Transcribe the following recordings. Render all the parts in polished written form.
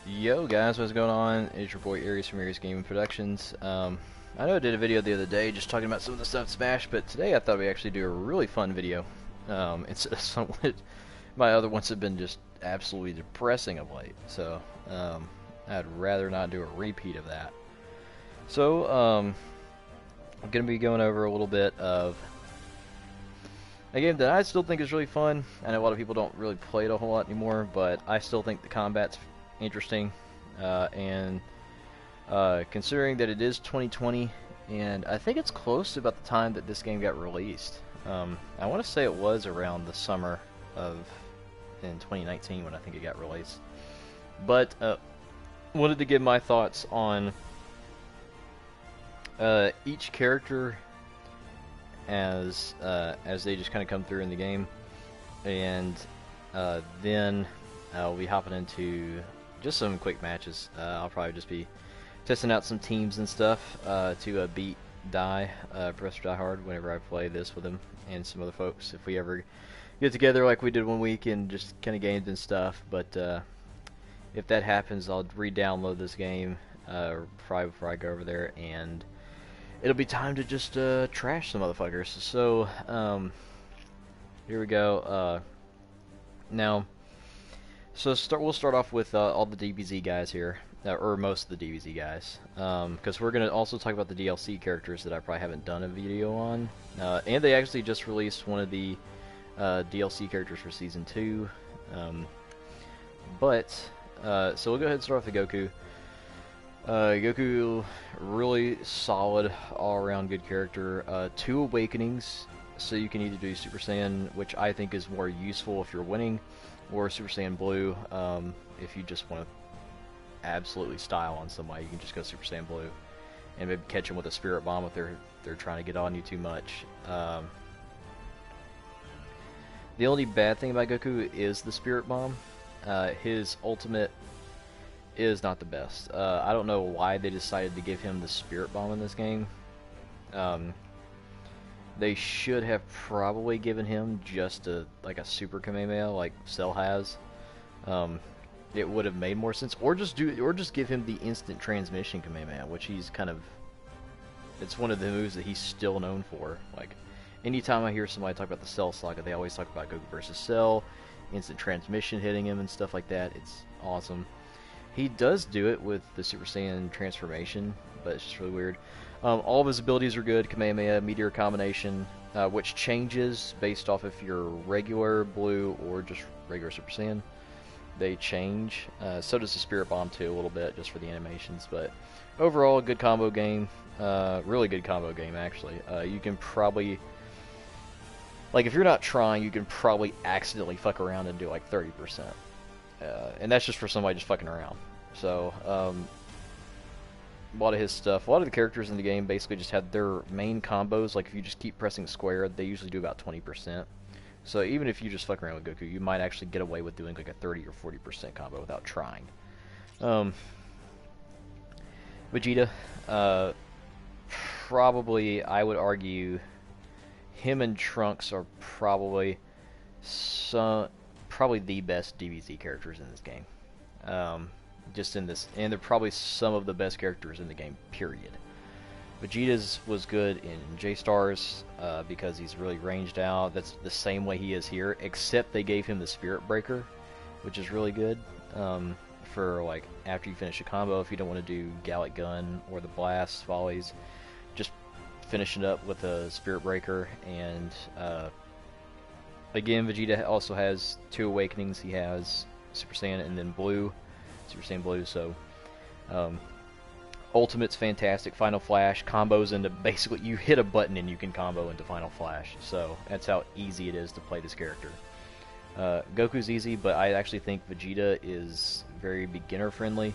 Yo guys, what's going on? It's your boy Aries from Aries Gaming Productions. I know I did a video the other day just talking about some of the stuff in Smash, but today I thought we'd actually do a really fun video. It's somewhat, my other ones have been just absolutely depressing of late, so I'd rather not do a repeat of that. So I'm going to be going over a little bit of a game that I still think is really fun. I know a lot of people don't really play it a whole lot anymore, but I still think the combat's interesting, and considering that it is 2020, and I think it's close to about the time that this game got released. I want to say it was around the summer of in 2019 when I think it got released. But wanted to give my thoughts on each character as they just kind of come through in the game, and then I'll be hopping into just some quick matches. I'll probably just be testing out some teams and stuff to beat Professor Die Hard whenever I play this with him and some other folks. If we ever get together like we did one week and just kind of games and stuff. But if that happens, I'll re-download this game probably before I go over there, and it'll be time to just trash some motherfuckers. So here we go. Now. So we'll start off with all the DBZ guys here, or most of the DBZ guys, because we're going to also talk about the DLC characters that I probably haven't done a video on, and they actually just released one of the DLC characters for Season 2, so we'll go ahead and start off with Goku. Goku, really solid, all-around good character. 2 awakenings, so you can either do Super Saiyan, which I think is more useful if you're winning, or Super Saiyan Blue. If you just want to absolutely style on somebody, you can just go Super Saiyan Blue and maybe catch them with a Spirit Bomb if they're trying to get on you too much. The only bad thing about Goku is the Spirit Bomb. His ultimate is not the best. I don't know why they decided to give him the Spirit Bomb in this game. They should have probably given him just like a Super Kamehameha like Cell has. It would have made more sense, or just give him the instant transmission Kamehameha, which he's kind of. It's one of the moves that he's still known for. Like, anytime I hear somebody talk about the Cell saga, they always talk about Goku versus Cell, instant transmission hitting him and stuff like that. It's awesome. He does do it with the Super Saiyan transformation, but it's just really weird. All of his abilities are good. Kamehameha, Meteor combination, which changes based off if you're regular Blue or just regular Super Saiyan. They change. So does the Spirit Bomb too, a little bit, just for the animations. But overall, good combo game. Really good combo game, actually. You can probably, like, if you're not trying, you can probably accidentally fuck around and do like 30%. And that's just for somebody just fucking around. So, a lot of his stuff, a lot of the characters in the game basically just have their main combos. Like, if you just keep pressing square, they usually do about 20%. So even if you just fuck around with Goku, you might actually get away with doing like a 30 or 40% combo without trying. Vegeta, probably, I would argue, him and Trunks are probably the best DBZ characters in this game. Just in this, and they're probably some of the best characters in the game, period. Vegeta's was good in J-Stars because he's really ranged out. That's the same way he is here, except they gave him the Spirit Breaker, which is really good for like after you finish a combo. If you don't want to do Gallic Gun or the Blast Volleys, just finish it up with a Spirit Breaker. And again, Vegeta also has 2 awakenings. He has Super Saiyan and then Blue. Super Saiyan Blue, so Ultimate's fantastic. Final Flash combos into basically, you hit a button and you can combo into Final Flash. So that's how easy it is to play this character. Goku's easy, but I actually think Vegeta is very beginner friendly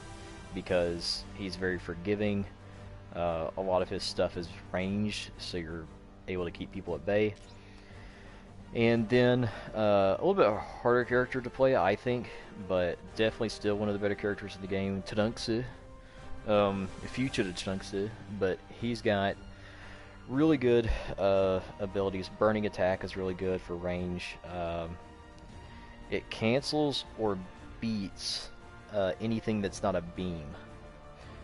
because he's very forgiving. A lot of his stuff is ranged, so you're able to keep people at bay. And then a little bit harder character to play, I think, but definitely still one of the better characters in the game, Trunks. Future Trunks, but he's got really good abilities. Burning attack is really good for range. It cancels or beats anything that's not a beam.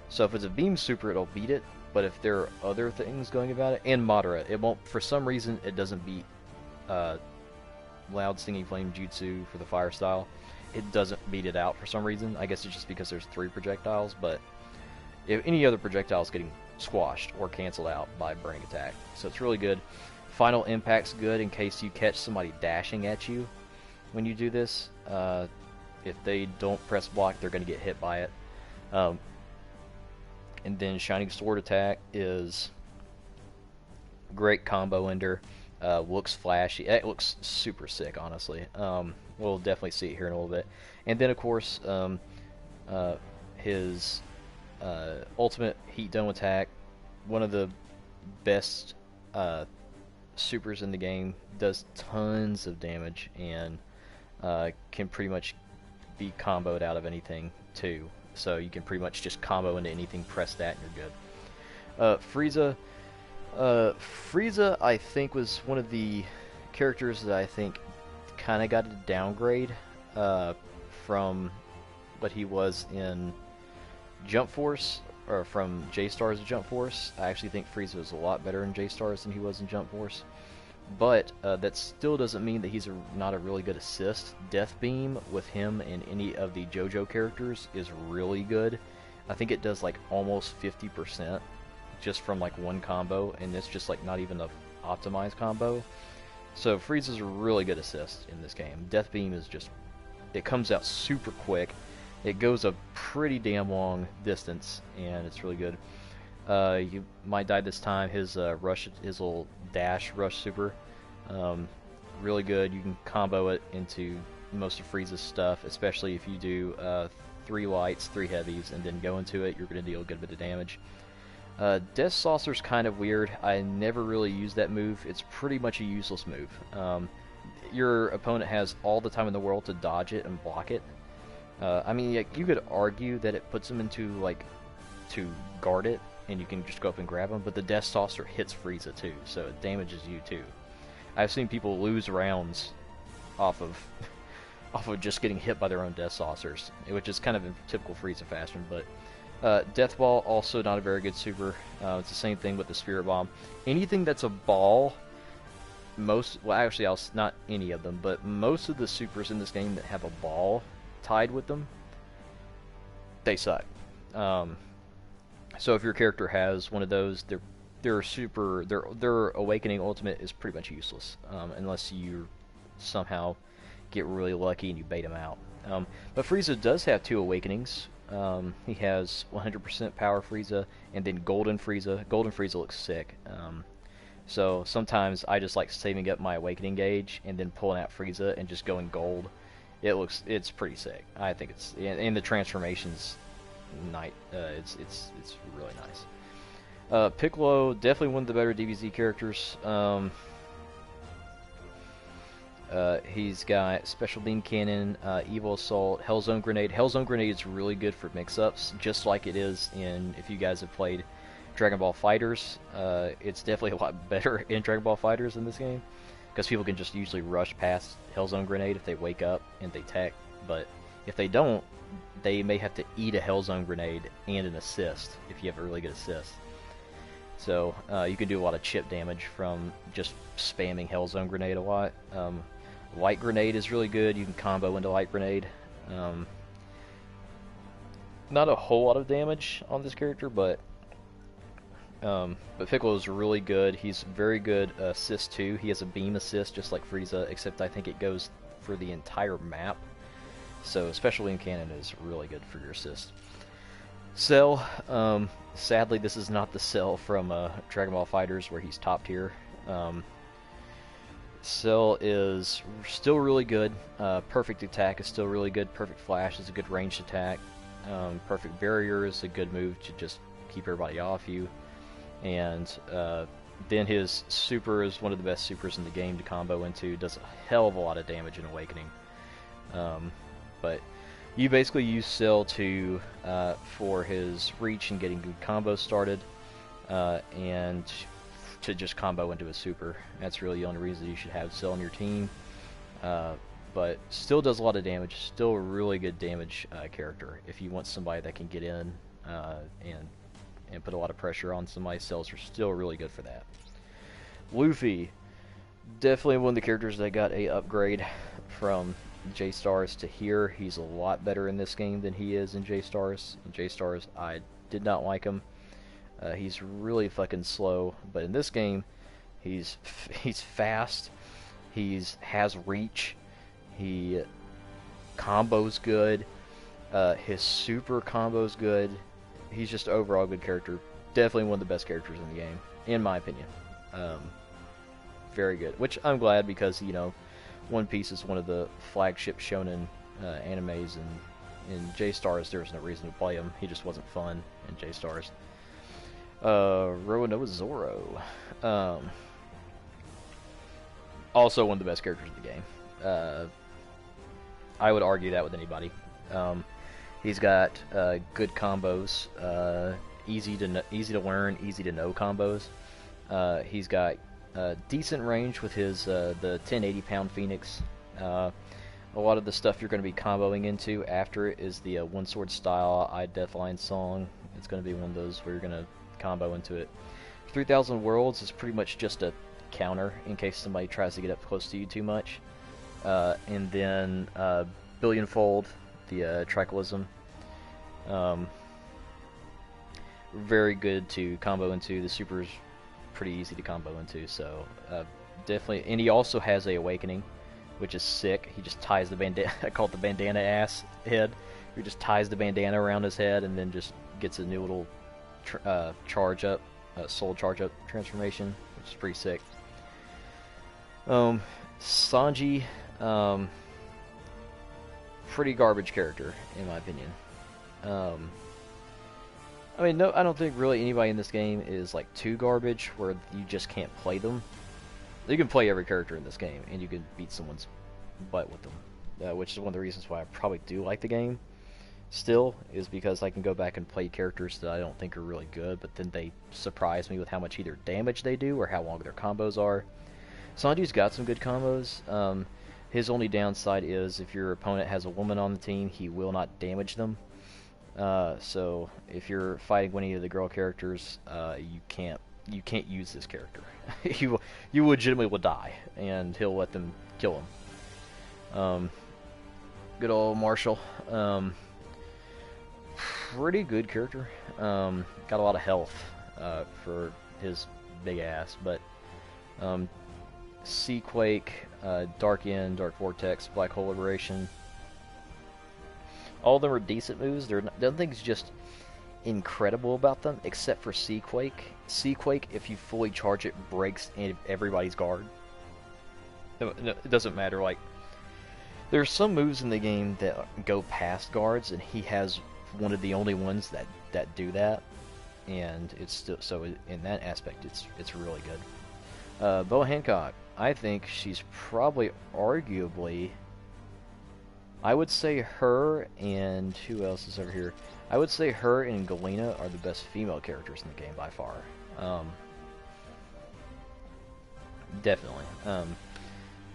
So if it's a beam super, it'll beat it. But if there are other things going about it, and moderate, it won't. For some reason, it doesn't beat loud stinging flame jutsu for the fire style. It doesn't beat it out for some reason. I guess it's just because there's 3 projectiles. But if any other projectile is getting squashed or canceled out by burning attack, so it's really good. Final impact's good in case you catch somebody dashing at you when you do this. If they don't press block, they're going to get hit by it. And then Shining Sword attack is great combo ender. Looks flashy. It looks super sick, honestly. We'll definitely see it here in a little bit. And then, of course, his ultimate Heat Dome attack, one of the best supers in the game, does tons of damage and can pretty much be comboed out of anything too. So you can pretty much just combo into anything, press that, and you're good. Frieza. Frieza, I think, was one of the characters that I think kind of got a downgrade from what he was in Jump Force, or from J-Stars Jump Force. I actually think Frieza was a lot better in J-Stars than he was in Jump Force. But that still doesn't mean that he's not a really good assist. Death Beam with him and any of the JoJo characters is really good. I think it does like almost 50% just from like one combo, and it's just like not even a optimized combo. So Frieza's a really good assist in this game. Death Beam is just, it comes out super quick. It goes a pretty damn long distance, and it's really good. You might die this time. His rush, his little dash rush super, really good. You can combo it into most of Frieza's stuff, especially if you do 3 lights, 3 heavies, and then go into it. You're going to deal a good bit of damage. Death Saucer's kind of weird. I never really used that move. It's pretty much a useless move. Your opponent has all the time in the world to dodge it and block it. I mean, you could argue that it puts him into, like, to guard it, and you can just go up and grab him, but the Death Saucer hits Frieza too, so it damages you too. I've seen people lose rounds off of just getting hit by their own Death Saucers, which is kind of in typical Frieza fashion. But Death Ball, also not a very good super. It's the same thing with the Spirit Bomb. Anything that's a ball, well, actually, not any of them, but most of the supers in this game that have a ball tied with them, they suck. So if your character has one of those, their awakening ultimate is pretty much useless, unless you somehow get really lucky and you bait him out. But Frieza does have 2 awakenings. He has 100% power Frieza, and then Golden Frieza. Golden Frieza looks sick. So sometimes I just like saving up my awakening gauge and then pulling out Frieza and just going gold. It's pretty sick. I think it's, and the transformations, it's really nice. Piccolo, definitely one of the better DBZ characters. He's got Special Beam Cannon, Evil Assault, Hellzone Grenade. Hellzone Grenade is really good for mix-ups, just like it is in, if you guys have played Dragon Ball FighterZ, it's definitely a lot better in Dragon Ball FighterZ in this game, because people can just usually rush past Hellzone Grenade if they wake up and they tech, but if they don't, they may have to eat a Hellzone Grenade and an assist, if you have a really good assist. So, you can do a lot of chip damage from just spamming Hellzone Grenade a lot. Light Grenade is really good. You can combo into Light Grenade. Not a whole lot of damage on this character, but Piccolo is really good. He's very good assist too. He has a beam assist just like Frieza, except I think it goes for the entire map. So Special Beam Cannon is really good for your assist. Cell, sadly this is not the Cell from Dragon Ball FighterZ where he's top tier. Cell is still really good. Perfect Attack is still really good. Perfect Flash is a good ranged attack. Perfect Barrier is a good move to just keep everybody off you. And then his super is one of the best supers in the game to combo into. Does a hell of a lot of damage in Awakening. But you basically use Cell to for his reach and getting good combos started, and to just combo into a super. That's really the only reason you should have Cell on your team. But but still does a lot of damage. Still a really good damage character. If you want somebody that can get in and put a lot of pressure on somebody, cells are still really good for that. Luffy, definitely one of the characters that got a upgrade from J-Stars to here. He's a lot better in this game than he is in J-Stars. In J-Stars, I did not like him. He's really fucking slow, but in this game, he's fast. Has reach. He combos good. His super combos good. He's just overall good character. Definitely one of the best characters in the game, in my opinion. Very good. Which I'm glad because, you know, One Piece is one of the flagship shonen animes, and in J-Stars there was no reason to play him. He just wasn't fun in J-Stars. Roanoa Zoro. Also one of the best characters in the game. I would argue that with anybody. He's got good combos, easy to learn, easy to know combos. He's got decent range with his the 1080 pound Phoenix. A lot of the stuff you're going to be comboing into after it is the One Sword Style I Deathline song. It's going to be one of those where you're going to combo into it. 3000 Worlds is pretty much just a counter in case somebody tries to get up close to you too much. And then Billionfold, the Tricholism. Very good to combo into. The super's pretty easy to combo into, so definitely. And he also has a Awakening, which is sick. He just ties the bandana. I call it the bandana ass head. He just ties the bandana around his head and then just gets a new little charge up, soul charge up transformation, which is pretty sick. Sanji, pretty garbage character in my opinion. I mean, no, I don't think really anybody in this game is like too garbage where you just can't play them. You can play every character in this game and you can beat someone's butt with them, which is one of the reasons why I probably do like the game still, is because I can go back and play characters that I don't think are really good, but then they surprise me with how much either damage they do or how long their combos are. Sanji's got some good combos. His only downside is if your opponent has a woman on the team, he will not damage them. So if you're fighting any of the girl characters, you can't use this character. you legitimately will die, and he'll let them kill him. Good old Marshall. Pretty good character. Got a lot of health for his big ass, but Seaquake, Dark End, Dark Vortex, Black Hole Liberation. All of them are decent moves. Nothing's just incredible about them, except for Seaquake. Seaquake, if you fully charge it, breaks everybody's guard. No, it doesn't matter. Like, there's some moves in the game that go past guards, and he has one of the only ones that do that. And it's still so in that aspect, it's really good. Boa Hancock, I think she's probably arguably. I would say her and who else is over here? I would say her and Galena are the best female characters in the game by far. Definitely.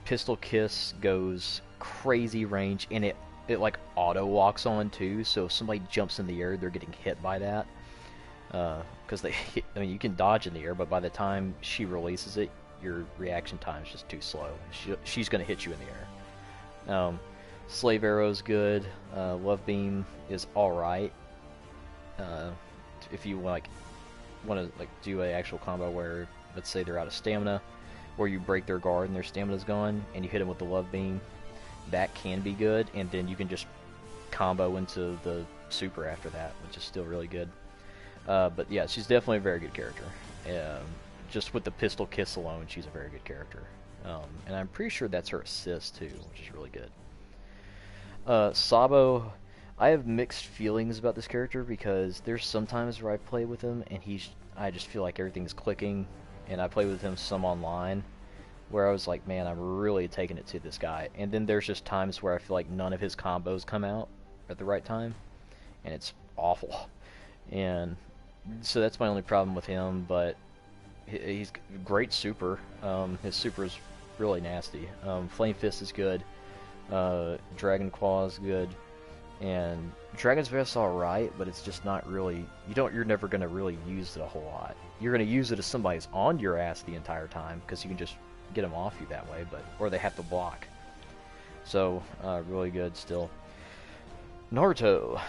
Pistol Kiss goes crazy range, and it like auto locks on too. So if somebody jumps in the air, they're getting hit by that. Because I mean, you can dodge in the air, but by the time she releases it, your reaction time is just too slow. She's gonna hit you in the air. Slave Arrow's good. Love Beam is alright. If you want to do an actual combo where, let's say they're out of stamina, where you break their guard and their stamina's gone, and you hit them with the Love Beam, that can be good, and then you can just combo into the super after that, which is still really good. But yeah, she's definitely a very good character. Just with the Pistol Kiss alone, she's a very good character. And I'm pretty sure that's her assist too, which is really good. Sabo, I have mixed feelings about this character because there's sometimes where I play with him and I just feel like everything's clicking, and I play with him some online where I was like, man, I'm really taking it to this guy. And then there's just times where I feel like none of his combos come out at the right time, and it's awful. And so that's my only problem with him, but he's great super. His super is really nasty. Flame Fist is good. Dragon Claw is good, and Dragon's Breath's alright, but it's just not really, you're never gonna really use it a whole lot. You're gonna use it if somebody's on your ass the entire time, because you can just get them off you that way, or they have to block. So, really good still. Naruto,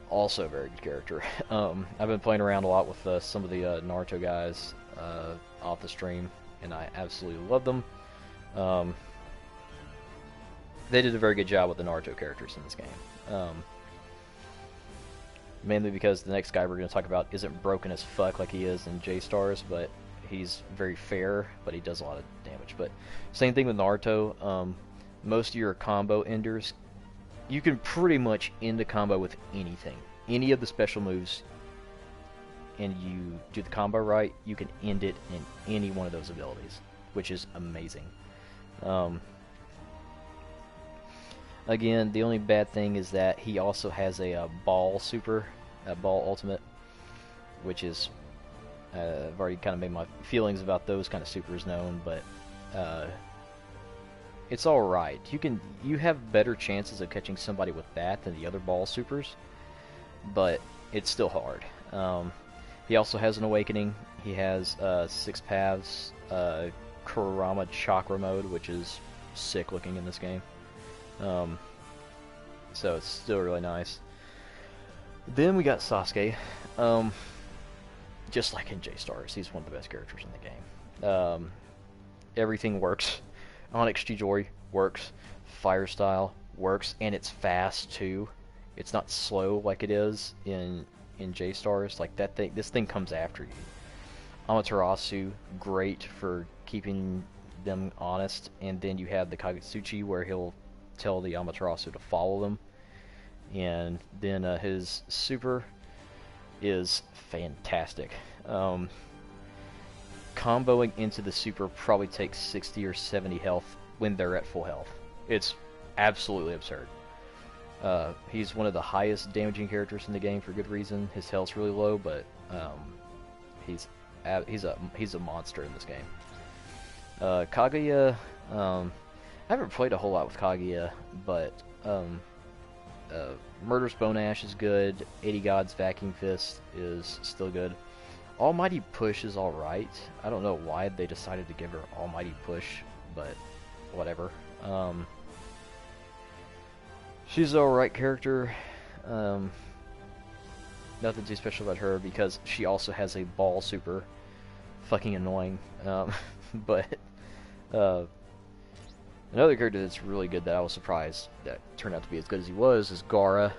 also a very good character. I've been playing around a lot with some of the Naruto guys off the stream, and I absolutely love them. They did a very good job with the Naruto characters in this game. Mainly because the next guy we're going to talk about isn't broken as fuck like he is in J-Stars, but he's very fair, but he does a lot of damage. But same thing with Naruto. Most of your combo enders, you can pretty much end a combo with anything. Any of the special moves, and you do the combo right, you can end it in any one of those abilities, which is amazing. Again, the only bad thing is that he also has a ball super, a ball ultimate, which is, I've already kind of made my feelings about those kind of supers known, but it's alright. You have better chances of catching somebody with that than the other ball supers, but it's still hard. He also has an awakening. He has 6 paths, Kurama Chakra mode, which is sick looking in this game. So it's still really nice. Then we got Sasuke. Just like in J-Stars, he's one of the best characters in the game. Everything works. Onyx Chidori works. Fire style works, and it's fast too. It's not slow like it is in J-Stars. Like that thing, this thing comes after you. Amaterasu, great for keeping them honest, and then you have the Kagutsuchi where he'll tell the Amaterasu to follow them, and then his super is fantastic. Comboing into the super probably takes 60 or 70 health when they're at full health. It's absolutely absurd. He's one of the highest damaging characters in the game for good reason. His health's really low, but he's a monster in this game. Kaguya, I haven't played a whole lot with Kaguya, but Murderous Bone Ash is good. 80 Gods Vacuum Fist is still good. Almighty Push is alright. I don't know why they decided to give her Almighty Push, but whatever. She's an alright character. Nothing too special about her because she also has a ball super. Fucking annoying. But another character that's really good that I was surprised that turned out to be as good as he was is Gaara.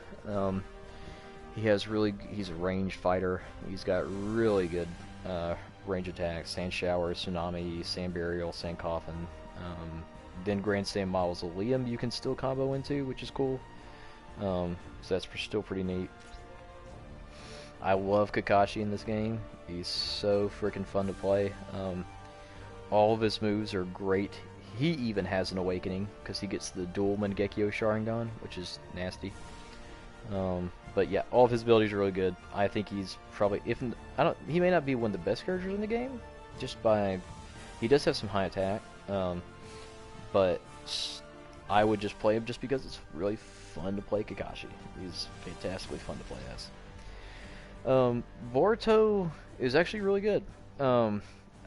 He's a ranged fighter. He's got really good range attacks, Sand Shower, Tsunami, Sand Burial, Sand Coffin. Then Grandstand Mausoleum you can still combo into, which is cool. So that's still pretty neat. I love Kakashi in this game. He's so freaking fun to play. All of his moves are great. He even has an awakening because he gets the dual Mangekyo Sharingan, which is nasty. But yeah, all of his abilities are really good. I think he's probably, he may not be one of the best characters in the game, he does have some high attack, but I would just play him just because it's really fun to play Kakashi. He's fantastically fun to play as. Boruto is actually really good.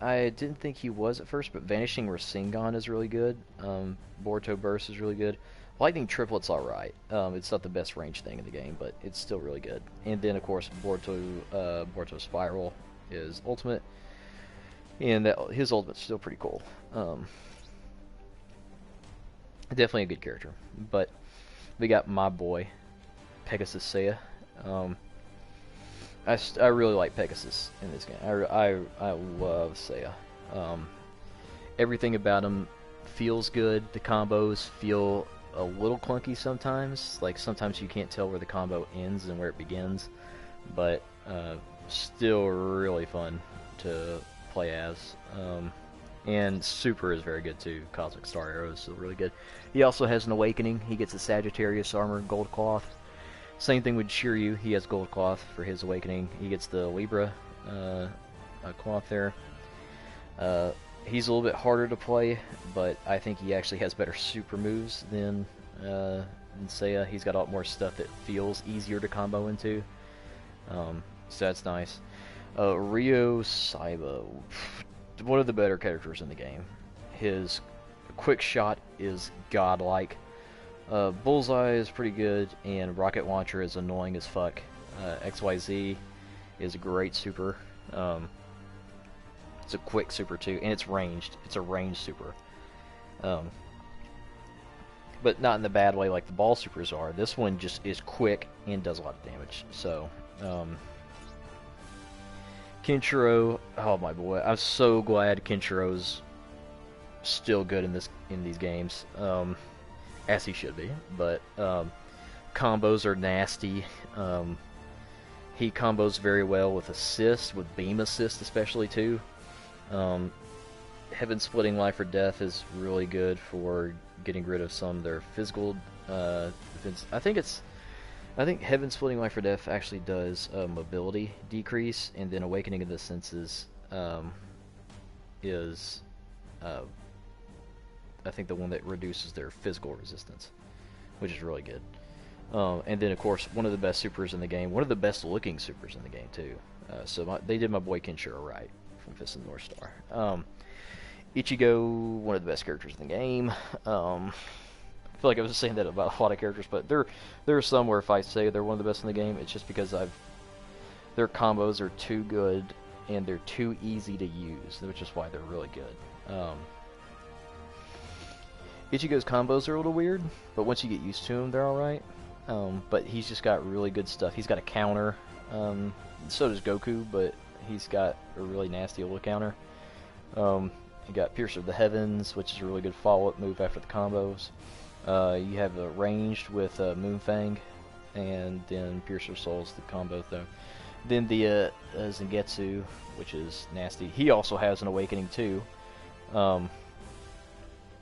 I didn't think he was at first, but Vanishing Rasengan is really good. Boruto Burst is really good. Lightning Triplet's alright. It's not the best range thing in the game, but it's still really good. And then, of course, Boruto Spiral is ultimate, and his ultimate's still pretty cool. Definitely a good character. But we got my boy, Pegasus Seiya. I really like Pegasus in this game. I love Seiya. Everything about him feels good. The combos feel a little clunky sometimes. Like sometimes you can't tell where the combo ends and where it begins, but still really fun to play as. And Super is very good too. Cosmic Star Arrow is still really good. He also has an awakening. He gets a Sagittarius armor, gold cloth. Same thing with Shiryu. He has gold cloth for his awakening. He gets the Libra cloth there. He's a little bit harder to play, but I think he actually has better super moves than than Seiya. He's got a lot more stuff that feels easier to combo into. So that's nice. Ryo Saiba, one of the better characters in the game. His quick shot is godlike. Bullseye is pretty good, and Rocket Launcher is annoying as fuck. XYZ is a great super. It's a quick super too, and it's ranged. It's a ranged super. But not in the bad way like the ball supers are. This one just is quick and does a lot of damage. So, Kenshiro, oh my boy, I'm so glad Kenshiro's still good in these games, as he should be. But combos are nasty. He combos very well with assist, with beam assist especially too. Heaven Splitting Life or Death is really good for getting rid of some of their physical defense. I think Heaven Splitting Life or Death actually does mobility decrease, and then Awakening of the Senses is I think the one that reduces their physical resistance, which is really good. And then of course one of the best supers in the game, one of the best looking supers in the game too. They did my boy Kenshiro right from Fist of the North Star. Ichigo, one of the best characters in the game. I feel like I was saying that about a lot of characters, but there are some where if I say they're one of the best in the game, it's just because their combos are too good and they're too easy to use, which is why they're really good. Ichigo's combos are a little weird, but once you get used to them, they're alright. But he's just got really good stuff. He's got a counter. So does Goku, but he's got a really nasty little counter. You got Piercer of the Heavens, which is a really good follow-up move after the combos. You have a ranged with Moonfang, and then Piercer of Souls, the combo though. Then the Zangetsu, which is nasty. He also has an Awakening too,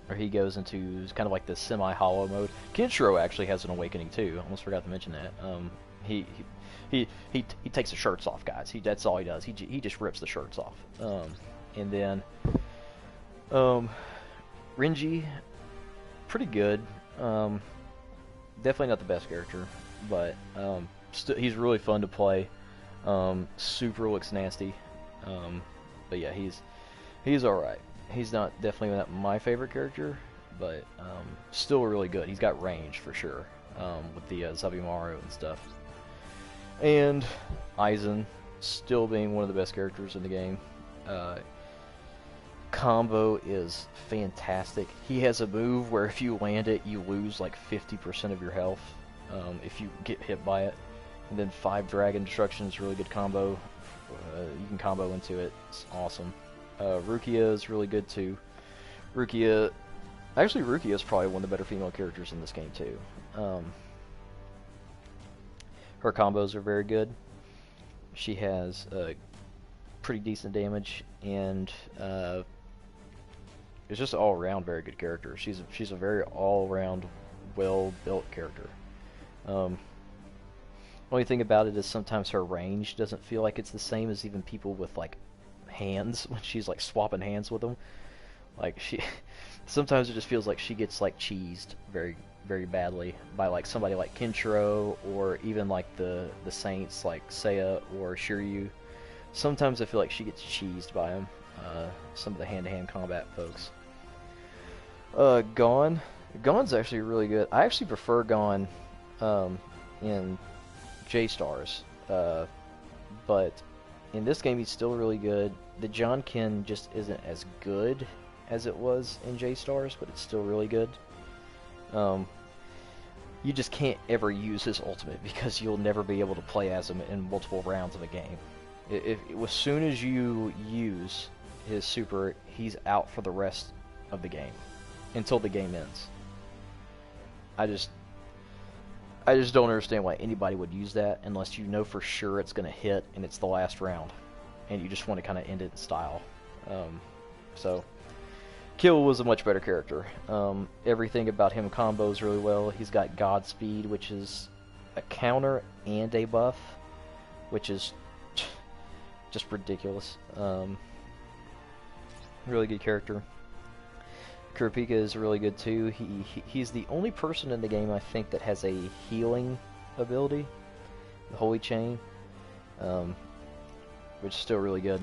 where he goes into kind of like the semi-hollow mode. Kenshiro actually has an Awakening too. Almost forgot to mention that. He takes the shirts off, guys. That's all he does. He just rips the shirts off. And then Renji, pretty good. Definitely not the best character, but he's really fun to play. Super looks nasty. But yeah, he's alright. He's definitely not my favorite character, but still really good. He's got range for sure, with the Zabimaru and stuff. And Aizen, still being one of the best characters in the game. Combo is fantastic. He has a move where if you land it, you lose like 50% of your health if you get hit by it. And then 5 Dragon Destruction is a really good combo. You can combo into it. It's awesome. Rukia is really good too. Rukia is probably one of the better female characters in this game too. Her combos are very good. She has pretty decent damage, and it's just all around very good character. She's a very all around well built character. Only thing about it is sometimes her range doesn't feel like it's the same as even people with like hands when she's like swapping hands with them. Like sometimes it just feels like she gets like cheesed very very badly by like somebody like Kenshiro, or even like the Saints like Seiya or Shiryu. Sometimes I feel like she gets cheesed by them. Some of the hand-to-hand combat folks. Gon's actually really good. I actually prefer Gon in J-Stars, but in this game he's still really good. The Jonkin just isn't as good as it was in J-Stars, but it's still really good. You just can't ever use his ultimate because you'll never be able to play as him in multiple rounds of a game. As soon as you use his super, he's out for the rest of the game until the game ends. I just don't understand why anybody would use that unless you know for sure it's going to hit and it's the last round, and you just want to kind of end it in style. So Kill was a much better character. Everything about him combos really well. He's got Godspeed, which is a counter and a buff, which is just ridiculous. Really good character. Kurapika is really good too. He's the only person in the game I think that has a healing ability, the Holy Chain, which is still really good.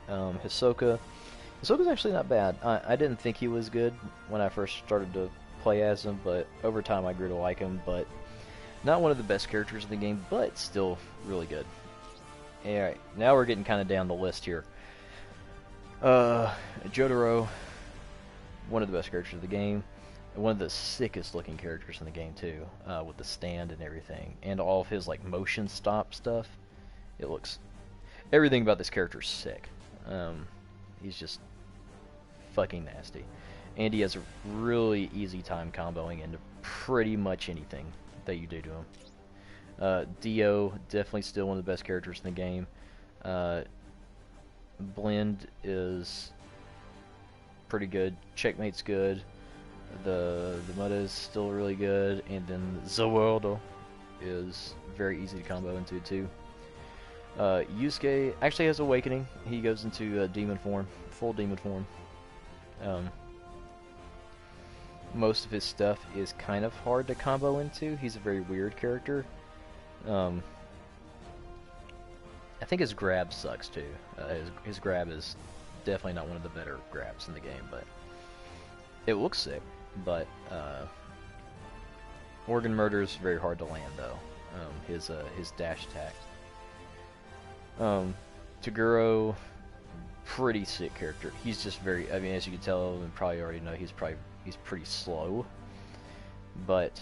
Hisoka's actually not bad. I didn't think he was good when I first started to play as him, but over time I grew to like him. But not one of the best characters in the game, but still really good. Alright, now we're getting kind of down the list here. Jotaro, one of the best characters of the game, and one of the sickest looking characters in the game too, with the stand and everything, and all of his like motion stop stuff. Everything about this character is sick. He's just fucking nasty, and he has a really easy time comboing into pretty much anything that you do to him. Dio, definitely still one of the best characters in the game. Blend is pretty good. Checkmate's good. The Muda is still really good, and then Zawaldo is very easy to combo into too. Yusuke actually has Awakening. He goes into demon form, full demon form. Most of his stuff is kind of hard to combo into. He's a very weird character. I think his grab sucks too. His grab is definitely not one of the better grabs in the game, but it looks sick. But Organ Murder is very hard to land though. His dash attack. Toguro, pretty sick character. He's just very, I mean, as you can tell and probably already know, he's pretty slow, but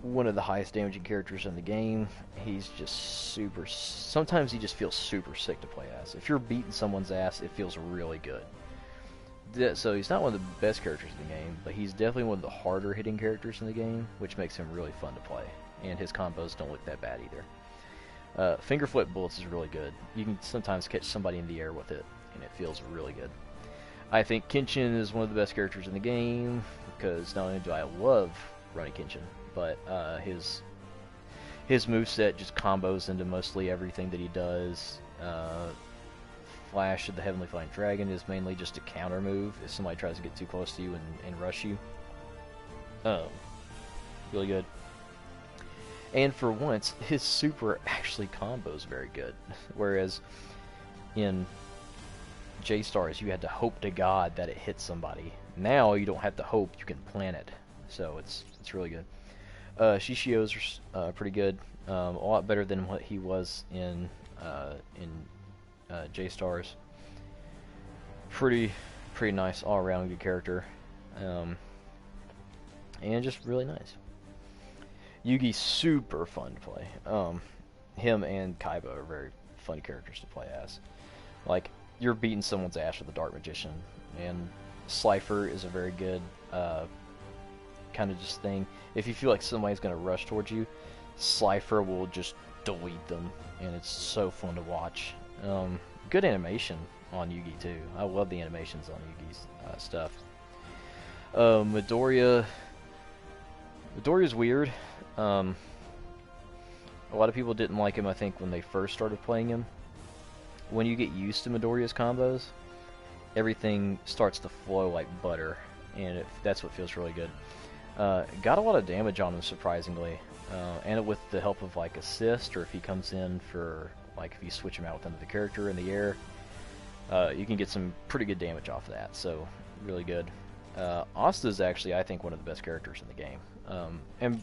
one of the highest damaging characters in the game. He's just super, sometimes he just feels super sick to play as. If you're beating someone's ass, it feels really good. So he's not one of the best characters in the game, but he's definitely one of the harder hitting characters in the game, which makes him really fun to play, and his combos don't look that bad either. Finger flip bullets is really good. You can sometimes catch somebody in the air with it, and it feels really good. I think Kenshin is one of the best characters in the game, because not only do I love running Kenshin, but his moveset just combos into mostly everything that he does. Flash of the Heavenly Flying Dragon is mainly just a counter move if somebody tries to get too close to you and rush you. Really good. And for once, his super actually combos very good. Whereas in J-Stars, you had to hope to God that it hits somebody. Now you don't have to hope, you can plan it. So it's really good. Shishio's pretty good. A lot better than what he was in J-Stars. Pretty nice all-around good character. And just really nice. Yugi's super fun to play. Him and Kaiba are very fun characters to play as. Like, you're beating someone's ass with a Dark Magician, and Slifer is a very good kind of just thing. If you feel like somebody's going to rush towards you, Slifer will just delete them, and it's so fun to watch. Good animation on Yugi too. I love the animations on Yugi's stuff. Midoriya's weird. A lot of people didn't like him, I think, when they first started playing him. When you get used to Midoriya's combos, everything starts to flow like butter, and that's what feels really good. Got a lot of damage on him, surprisingly, and with the help of like assist, or if he comes in for, like, if you switch him out with another character in the air, you can get some pretty good damage off of that, so really good. Asta's actually, I think, one of the best characters in the game. And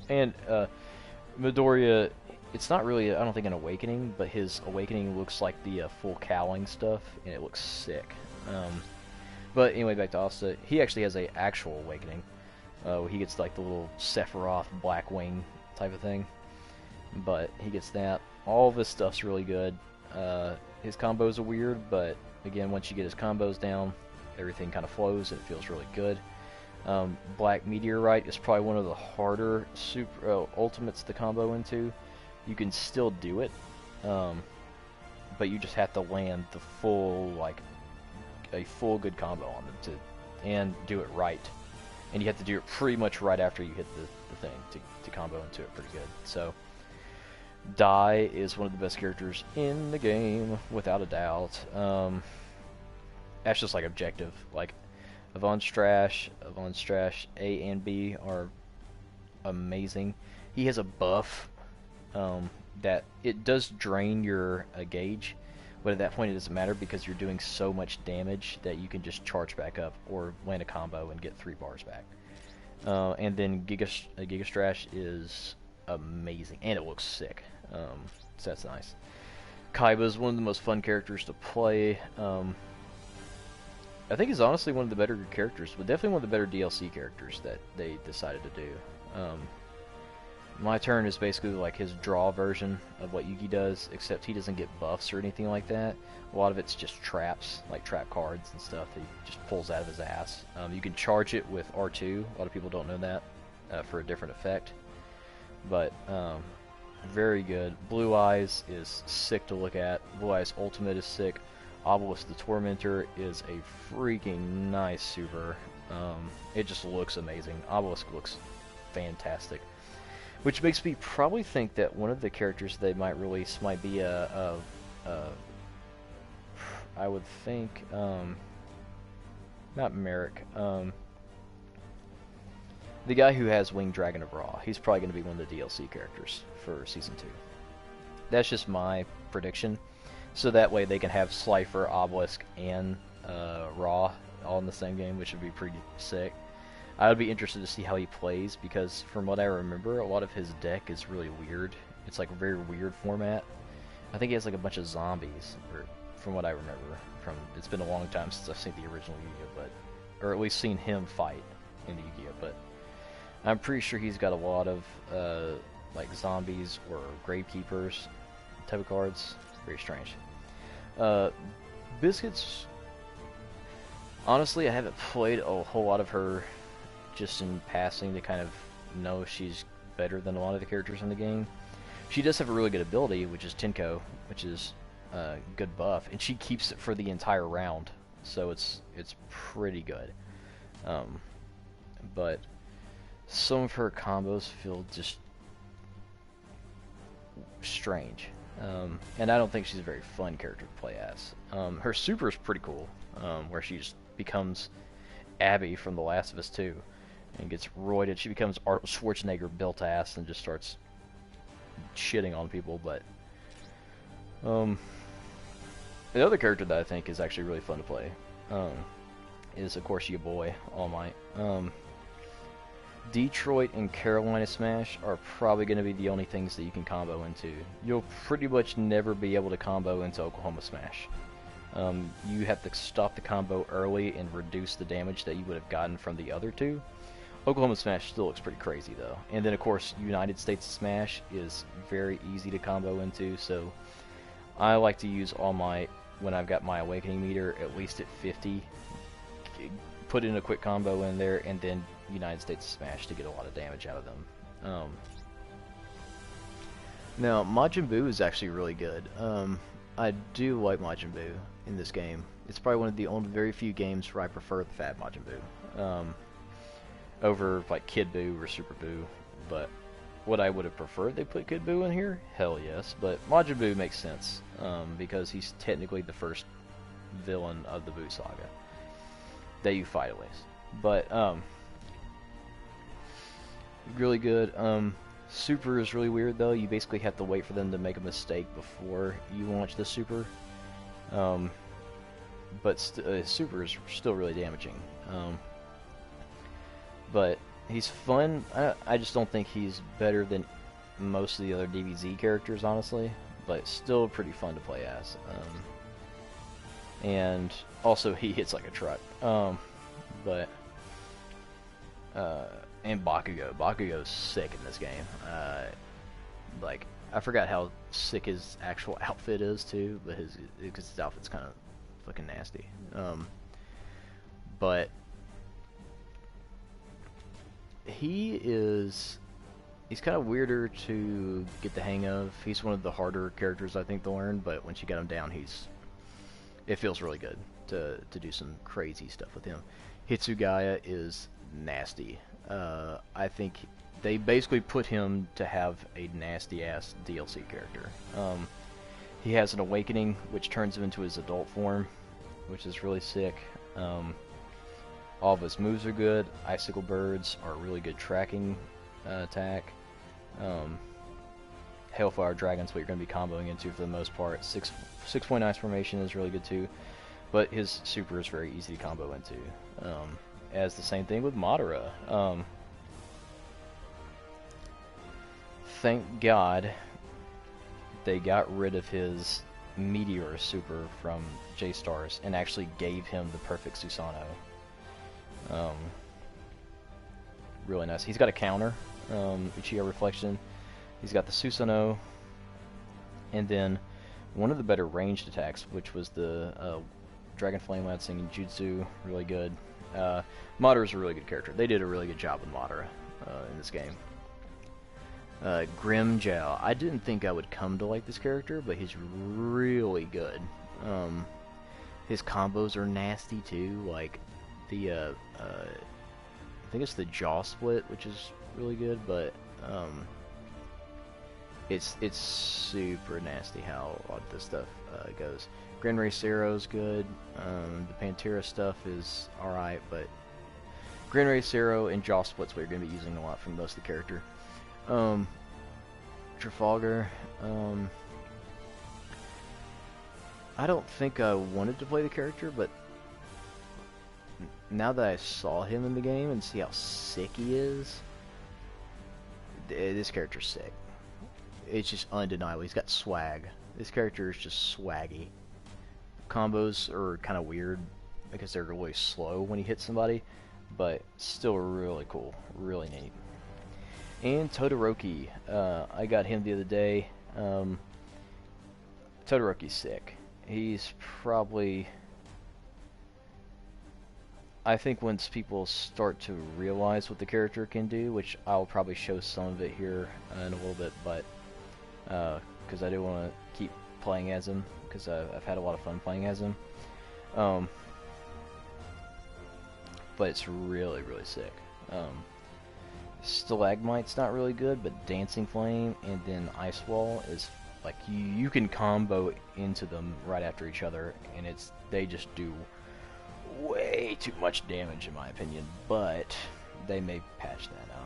Midoriya, it's not really, I don't think, an awakening, but his awakening looks like the full cowling stuff, and it looks sick. But anyway, back to Asta. He actually has a actual awakening. He gets like the little Sephiroth black wing type of thing. But he gets that. All of his stuff's really good. His combos are weird, but again, once you get his combos down, everything kind of flows and it feels really good. Black Meteorite is probably one of the harder ultimates to combo into. You can still do it, but you just have to land the full, like, a full good combo on them and do it right. And you have to do it pretty much right after you hit the thing to combo into it pretty good. So Dai is one of the best characters in the game, without a doubt. That's just like objective. Like, Von Strash A and B are amazing. He has a buff that it does drain your gauge, but at that point it doesn't matter because you're doing so much damage that you can just charge back up or land a combo and get 3 bars back. And then Giga Strash is amazing, and it looks sick. So that's nice. Kaiba is one of the most fun characters to play. I think he's honestly one of the better characters, but definitely one of the better DLC characters that they decided to do. My Turn is basically like his draw version of what Yugi does, except he doesn't get buffs or anything like that. A lot of it's just traps, like trap cards and stuff that he just pulls out of his ass. You can charge it with R2. A lot of people don't know that for a different effect. But very good. Blue Eyes is sick to look at. Blue Eyes Ultimate is sick. Obelisk the Tormentor is a freaking nice super. It just looks amazing. Obelisk looks fantastic. Which makes me probably think that one of the characters they might release might be I would think, not Merrick, the guy who has Winged Dragon of Ra. He's probably going to be one of the DLC characters for Season 2. That's just my prediction. So that way they can have Slifer, Obelisk, and Ra all in the same game, which would be pretty sick. I would be interested to see how he plays, because from what I remember, a lot of his deck is really weird. It's like a very weird format. I think he has like a bunch of zombies, or from what I remember. It's been a long time since I've seen the original Yu-Gi-Oh, or at least seen him fight in the Yu-Gi-Oh, but I'm pretty sure he's got a lot of like zombies or gravekeepers type of cards. Very strange. Biscuits, honestly, I haven't played a whole lot of her just in passing to kind of know if she's better than a lot of the characters in the game. She does have a really good ability, which is Tenko, which is a good buff, and she keeps it for the entire round, so it's pretty good. But some of her combos feel just strange, and I don't think she's a very fun character to play as. Her super is pretty cool, where she just becomes Abby from The Last of Us 2 and gets roided. She becomes Arnold Schwarzenegger built ass and just starts shitting on people. But the other character that I think is actually really fun to play is, of course, your boy All Might. Detroit and Carolina Smash are probably going to be the only things that you can combo into. You'll pretty much never be able to combo into Oklahoma Smash. You have to stop the combo early and reduce the damage that you would have gotten from the other two. Oklahoma Smash still looks pretty crazy though. And then of course United States Smash is very easy to combo into, so I like to use All Might when I've got my Awakening meter at least at 50. Put in a quick combo in there and then United States Smash to get a lot of damage out of them. Now Majin Buu is actually really good. I do like Majin Buu in this game. It's probably one of the only very few games where I prefer the Fat Majin Buu over like Kid Buu or Super Buu. But would I would have preferred they put Kid Buu in here? Hell yes. But Majin Buu makes sense because he's technically the first villain of the Buu saga that you fight at least. But really good. Super is really weird though. You basically have to wait for them to make a mistake before you launch the super. But super is still really damaging. But he's fun. I just don't think he's better than most of the other DBZ characters, honestly. But still pretty fun to play as. And also he hits like a truck. And Bakugo. Bakugo's sick in this game. Like, I forgot how sick his actual outfit is too, but his outfit's kind of fucking nasty. But he's kind of weirder to get the hang of. He's one of the harder characters I think to learn, but once you get him down, it feels really good to do some crazy stuff with him. Hitsugaya is nasty. I think they basically put him to have a nasty-ass DLC character. He has an awakening, which turns him into his adult form, which is really sick. All of his moves are good. Icicle Birds are a really good tracking attack. Hailfire Dragon's what you're going to be comboing into for the most part. 6-point Ice Formation is really good too, but his super is very easy to combo into. As the same thing with Madara. Thank God they got rid of his Meteor super from J-Stars and actually gave him the perfect Susanoo. Really nice. He's got a counter, Uchiha Reflection. He's got the Susanoo, and then one of the better ranged attacks, which was the Dragon Flame Lancing Jutsu, really good. Madara's a really good character. They did a really good job with Madara in this game. Grimmjow. I didn't think I would come to like this character, but he's really good. His combos are nasty too, like the I think it's the Jaw Split, which is really good, but it's super nasty how a lot of this stuff goes. Grand Race Arrow's good. The Pantera stuff is alright, but Grand Race Arrow and Jaw Split's what you're going to be using a lot from most of the character. Trafalgar. I don't think I wanted to play the character, but now that I saw him in the game and see how sick he is, this character's sick. It's just undeniable. He's got swag. This character is just swaggy. Combos are kind of weird because they're really slow when he hits somebody, but still really cool, really neat. And Todoroki, I got him the other day. Todoroki's sick. He's probably, I think once people start to realize what the character can do, which I'll probably show some of it here in a little bit, but because I do want to keep playing as him, because I've had a lot of fun playing as him. But it's really, really sick. Stalagmite's not really good, but Dancing Flame and then Ice Wall is like you can combo into them right after each other, and they just do way too much damage in my opinion. But they may patch that. I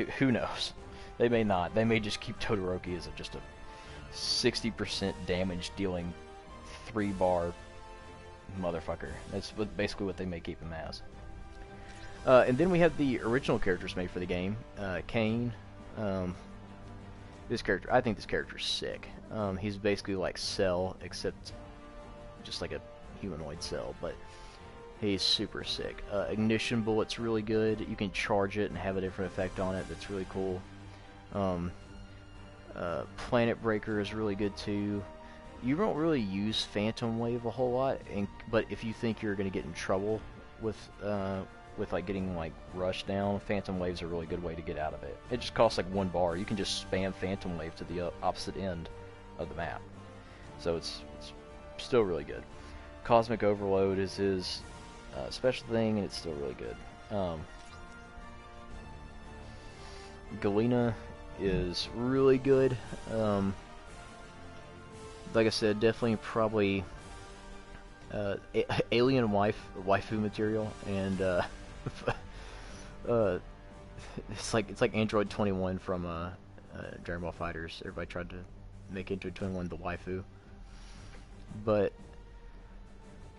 don't know. Who knows? They may not. They may just keep Todoroki as just a 60% damage dealing 3-bar motherfucker. That's basically what they may keep him as. And then we have the original characters made for the game. Kane. This character, I think this character's sick. He's basically like Cell, except just like a humanoid Cell, but he's super sick. Ignition Bullet's really good. You can charge it and have a different effect on it. That's really cool. Planet Breaker is really good too. You don't really use Phantom Wave a whole lot, but if you think you're going to get in trouble with like getting like rushed down, Phantom Wave's a really good way to get out of it. It just costs like 1 bar. You can just spam Phantom Wave to the opposite end of the map, so it's still really good. Cosmic Overload is his special thing, and it's still really good. Galena is really good. Like I said, definitely probably alien waifu material, and it's like Android 21 from Dragon Ball FighterZ. Everybody tried to make Android 21 the waifu, but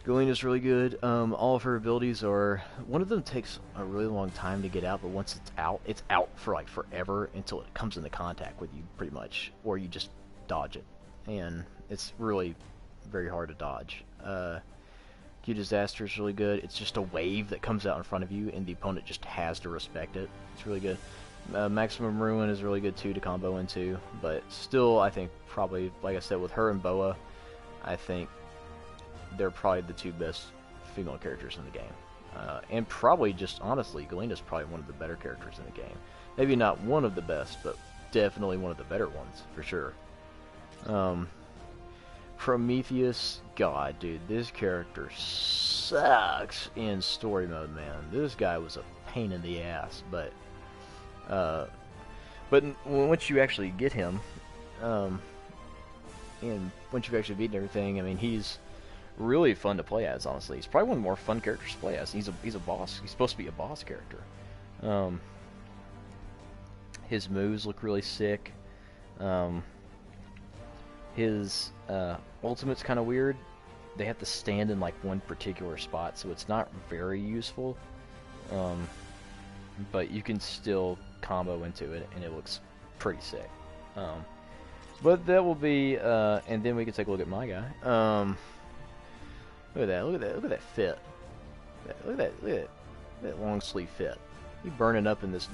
Galena's really good. All of her abilities are, one of them takes a really long time to get out, but once it's out for like forever until it comes into contact with you, pretty much, or you just dodge it, and it's really very hard to dodge. Q Disaster is really good. It's just a wave that comes out in front of you, and the opponent just has to respect it. It's really good. Maximum Ruin is really good too to combo into, but still, I think probably, like I said, with her and Boa, I think they're probably the 2 best female characters in the game. And probably just, honestly, Galena's probably one of the better characters in the game. Maybe not one of the best, but definitely one of the better ones, for sure. Prometheus, God, dude, this character sucks in story mode, man. This guy was a pain in the ass, but once you actually get him, and once you've actually beaten everything, I mean, he's really fun to play as. Honestly, he's probably one of the more fun characters to play as. He's a boss. He's supposed to be a boss character. His moves look really sick. His ultimate's kind of weird. They have to stand in like one particular spot, so it's not very useful. But you can still combo into it, and it looks pretty sick. But that will be, and then we can take a look at my guy. Look at that! Look at that fit! Look at that long sleeve fit. You burning up in this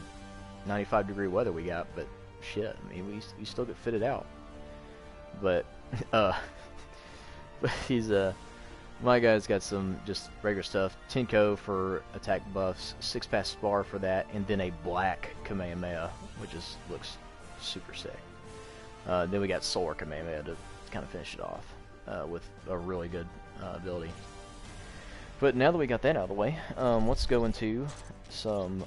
95-degree weather we got, but shit, I mean, we still get fitted out. But but he's my guy's got some just regular stuff. Tenko for attack buffs, 6-pass spar for that, and then a black Kamehameha, which looks super sick. Then we got Solar Kamehameha to kind of finish it off with a really good ability. But now that we got that out of the way, let's go into some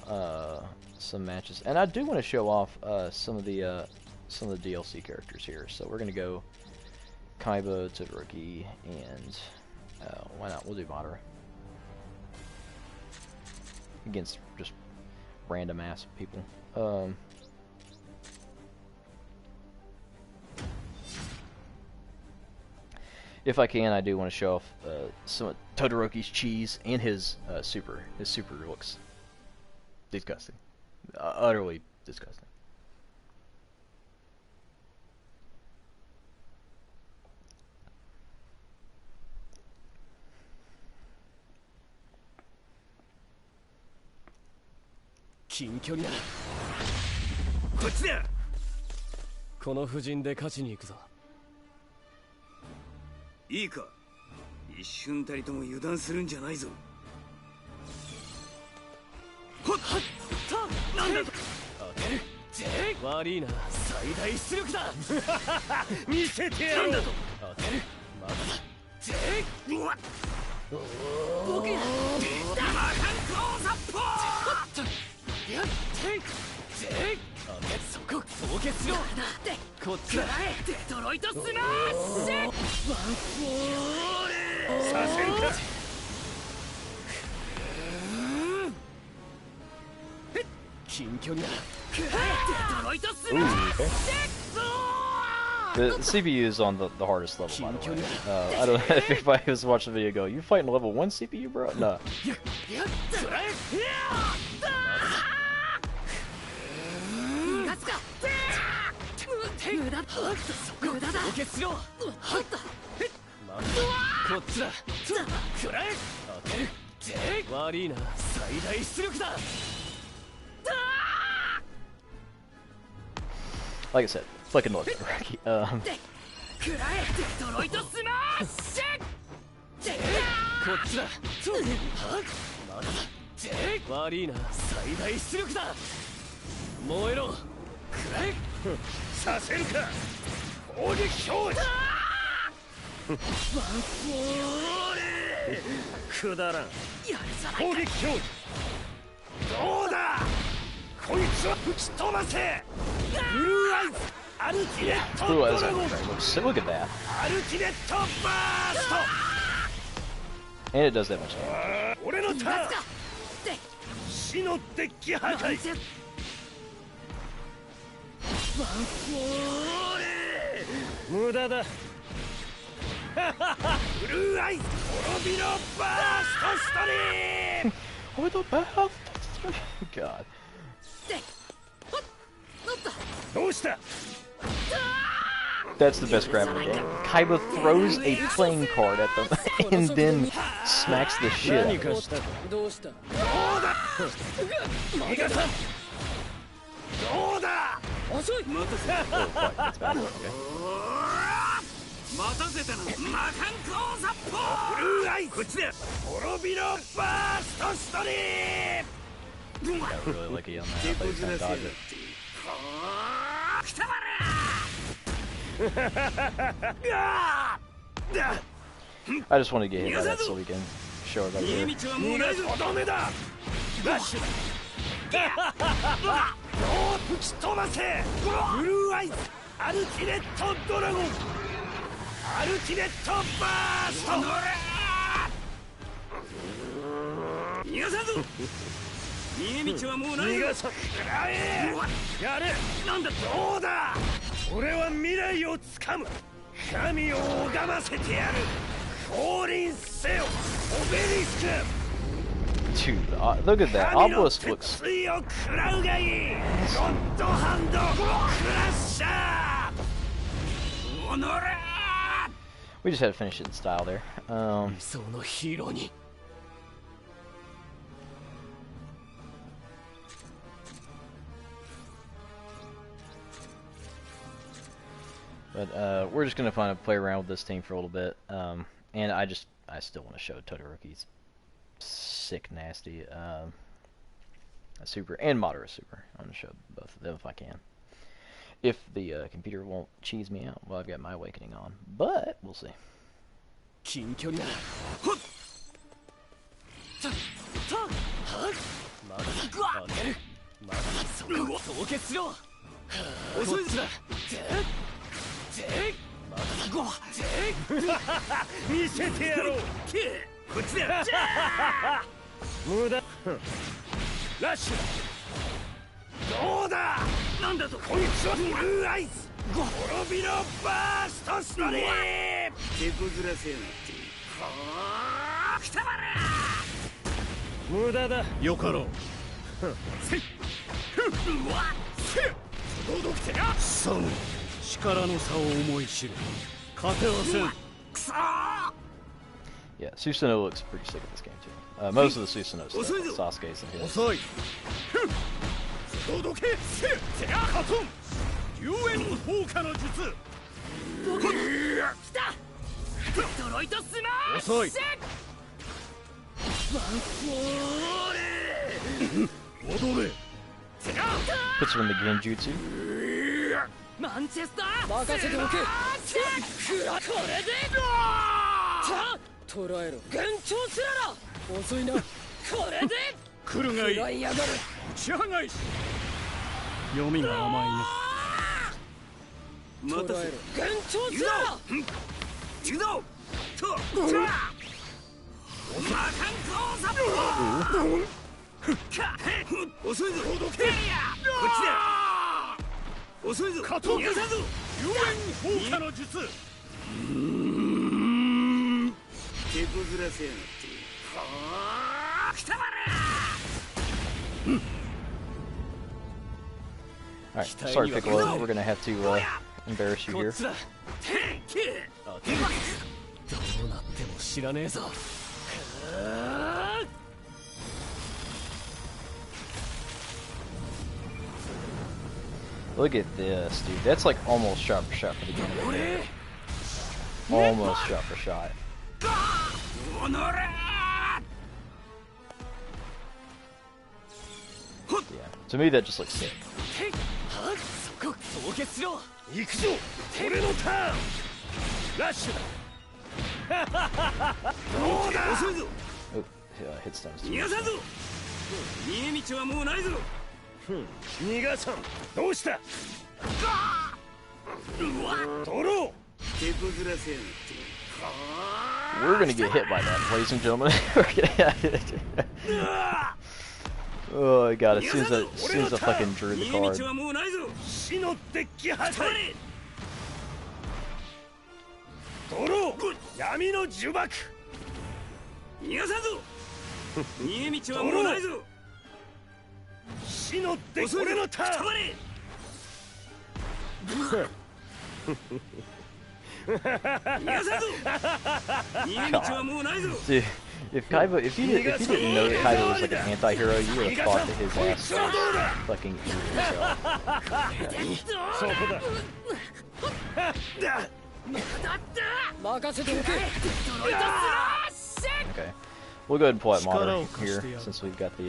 matches, and I do want to show off some of the DLC characters here. So we're gonna go Kaiba, Todoroki, and why not? We'll do Madara against just random ass people. If I can, I do want to show off some of Todoroki's cheese and his super. His super looks disgusting, utterly disgusting. The CPU is on the hardest level, by the way. I don't know if anybody was watching the video go, "You fighting level 1 CPU, bro?" No. Like I said, fucking look at Rocky. Blue eyes on the so look at that. And it does that much damage. God. That's the best grab of the game. Kaiba throws a playing card at them and then smacks the shit out of it. Oh, fuck, that's bad. Okay. Got really lucky on that. I thought he was gonna dodge it. I just want to get hit by that so we can show it right here. Dude, look at that. Obelisk looks... We just had to finish it in style there. But we're just gonna play around with this team for a little bit. And I still want to show Todoroki's sick, nasty super and moderate super. I'm gonna show both of them if I can. If the computer won't cheese me out while I've got my awakening on, but we'll see. Yeah, Susanoo looks pretty sick at this game too. Most of the Susanoo stuff, Sasuke's and his. Puts her in the Genjutsu. Alright, sorry Piccolo, we're gonna have to embarrass you here. Look at this, dude. That's like almost shot for shot for the game. Almost shot for shot. Yeah, to me that just looks sick. Oh, yeah, hit stuns too. We're gonna get hit by that, ladies and gentlemen. Oh god, as soon as I fucking drew the card. Dude, if you didn't know that Kaiba was like an anti-hero, you would have thought that his ass fucking Okay, we'll go ahead and pull out Modern here since we've got the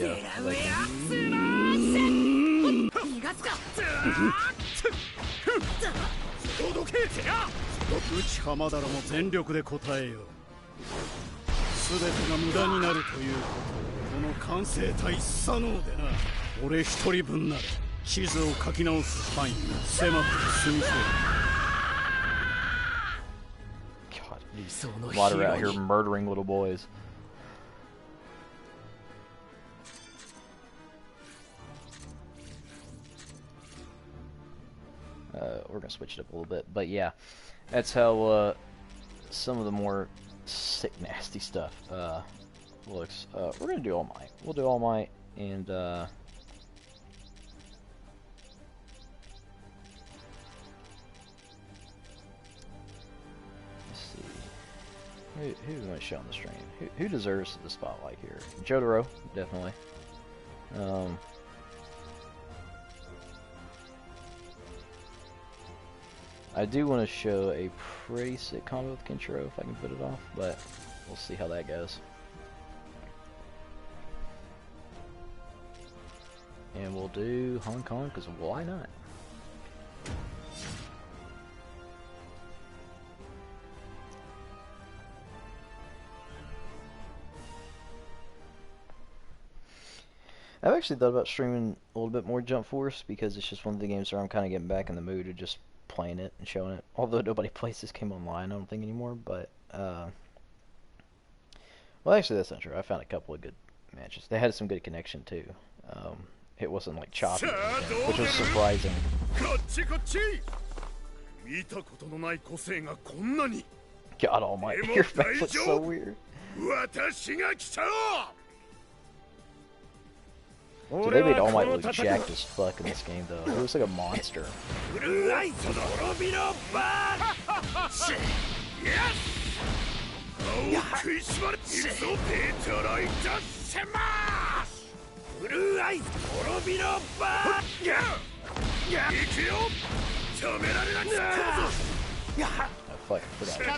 God, Water out here murdering little boys. we're gonna switch it up a little bit. But yeah, that's how some of the more sick, nasty stuff looks. We're gonna do All Might. We'll do All Might, and let's see. Who do we want to show on the stream? Who deserves the spotlight here? Jotaro, definitely. I do want to show a pretty sick combo with Kenshiro if I can put it off, but we'll see how that goes. And we'll do Hong Kong, because why not? I've actually thought about streaming a little bit more Jump Force, because it's just one of the games where I'm kind of getting back in the mood of just playing it and showing it. Although nobody plays this game online, I don't think, anymore, but, well, actually, that's not true. I found a couple of good matches. They had some good connection, too. It wasn't, like, choppy, which was surprising. God almighty, your face looks so weird. Dude, they made All Might look jacked as fuck in this game, though. It looks like a monster. Oh, fuck, I forgot.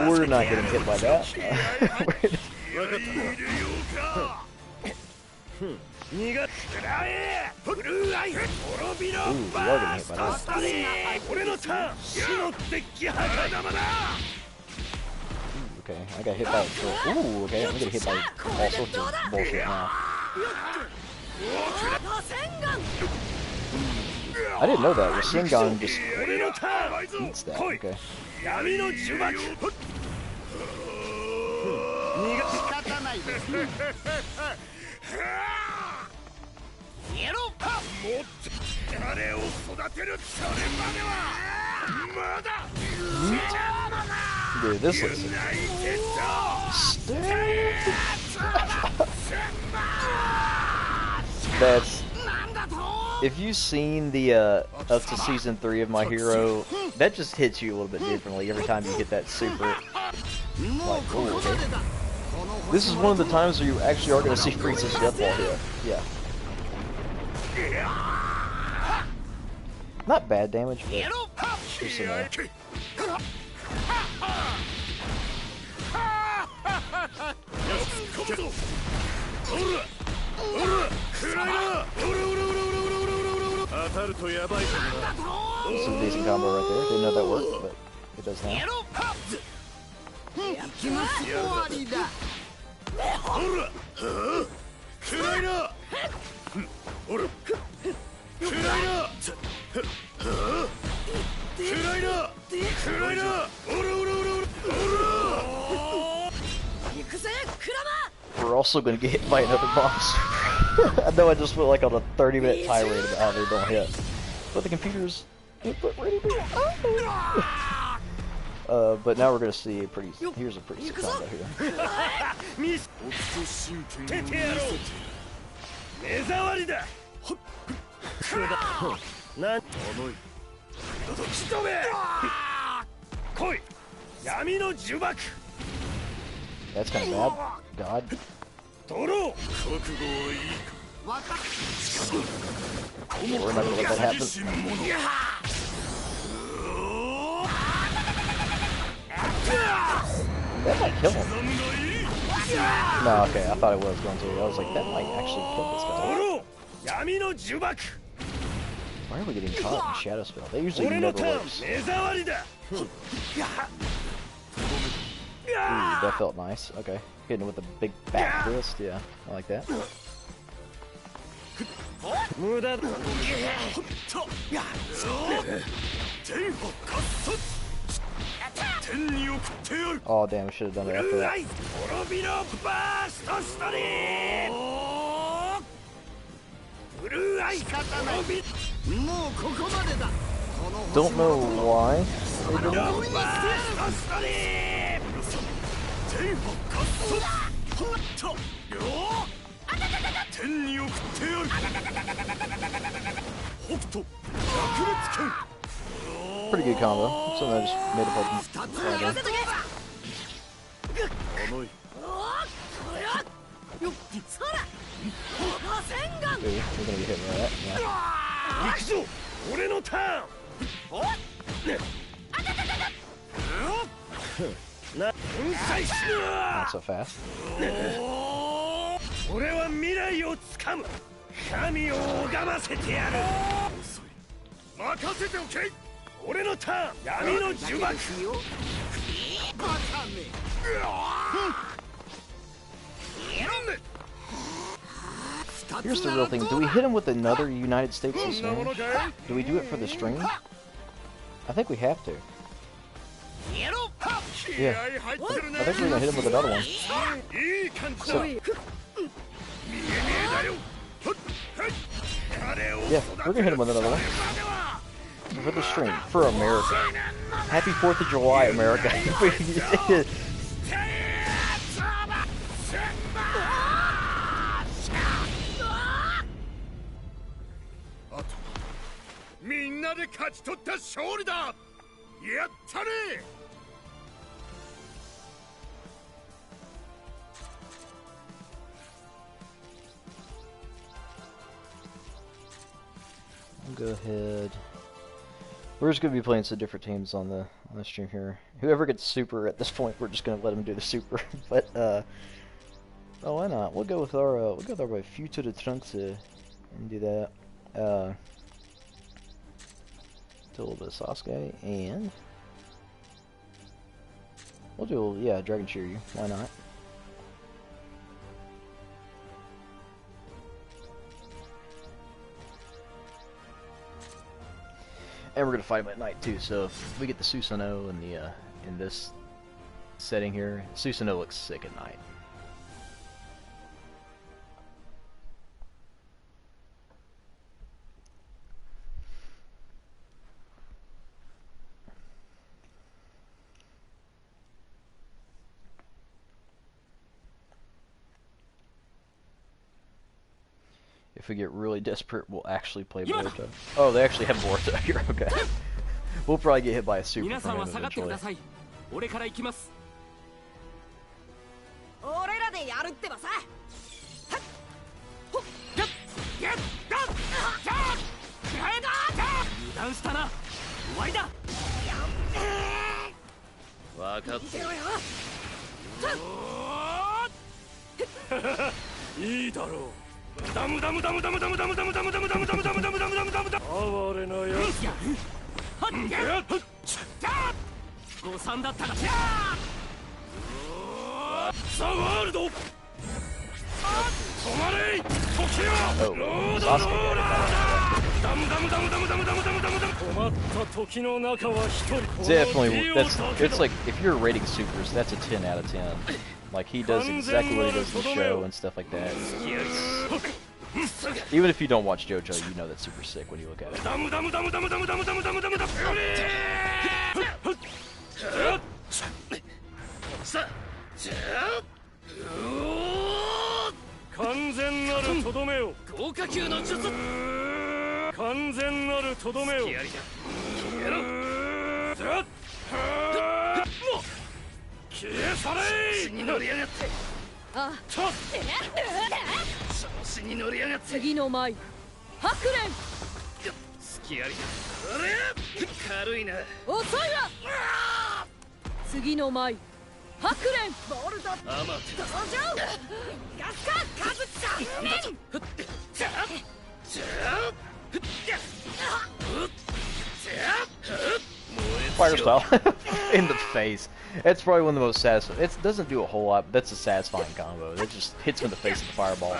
We're not getting hit by that. Ooh, we are getting hit by that. Okay, I got hit by a troll. Ooh, okay, I'm getting hit by all sorts of bullshit now. I didn't know that. Rasengan just eats that. Okay. Dude, this looks That's... If you've seen the, up to Season 3 of My Hero, that just hits you a little bit differently every time you get that super... Like, ooh, okay. This is one of the times where you actually are going to see Frieza's death ball here. Yeah. Not bad damage, but just enough. This is a decent combo right there. Didn't know that worked, but it does now. We're also going to get hit by another boss. I know I just went like on a 30-minute tirade about how they don't hit, but the computer's input ready to but now we're going to see a pretty, here's a pretty sick combo here. That's kind of bad. God. We're not gonna let that happen. That might kill him. No, okay, I thought it was going to. I was like, that might actually kill this guy. Why are we getting caught in Shadow Spell? They usually never works. Ooh, that felt nice. Okay. Hitting with a big back twist. Yeah, I like that. Oh damn, I should have done it after that. Don't know why they did Pretty good combo. Something I just made up like Friday. Ooh, we're gonna get hit by that. Yeah. Not so fast. Here's the real thing. Do we hit him with another United States of Smash? Do we do it for the stream? I think we have to. Yeah. I think we're gonna hit him with another one. So, yeah, we're gonna hit him with another one. For the stream. For America. Happy 4th of July, America. I'll go ahead. We're just gonna be playing some different teams on the stream here. Whoever gets super at this point, we're just gonna let them do the super. But oh, why not? We'll go with our boy Future de Trunks and do that. Do a little bit of Sasuke and we'll do Dragon Shiryu. Why not? And we're gonna fight him at night too. So if we get the Susanoo in the in this setting here, Susanoo looks sick at night. If we get really desperate, we'll actually play Boruto. Oh, they actually have Boruto here. Okay. We'll probably get hit by a super from him eventually. Definitely, it's like if you're rating supers, that's a 10 out of 10. Like he does exactly what he does in the show and stuff like that. Even if you don't watch JoJo, you know that's super sick when you look at it. Fire style in the face. That's probably one of the most satisfying. It doesn't do a whole lot, but that's a satisfying combo. It just hits him in the face with the fireball.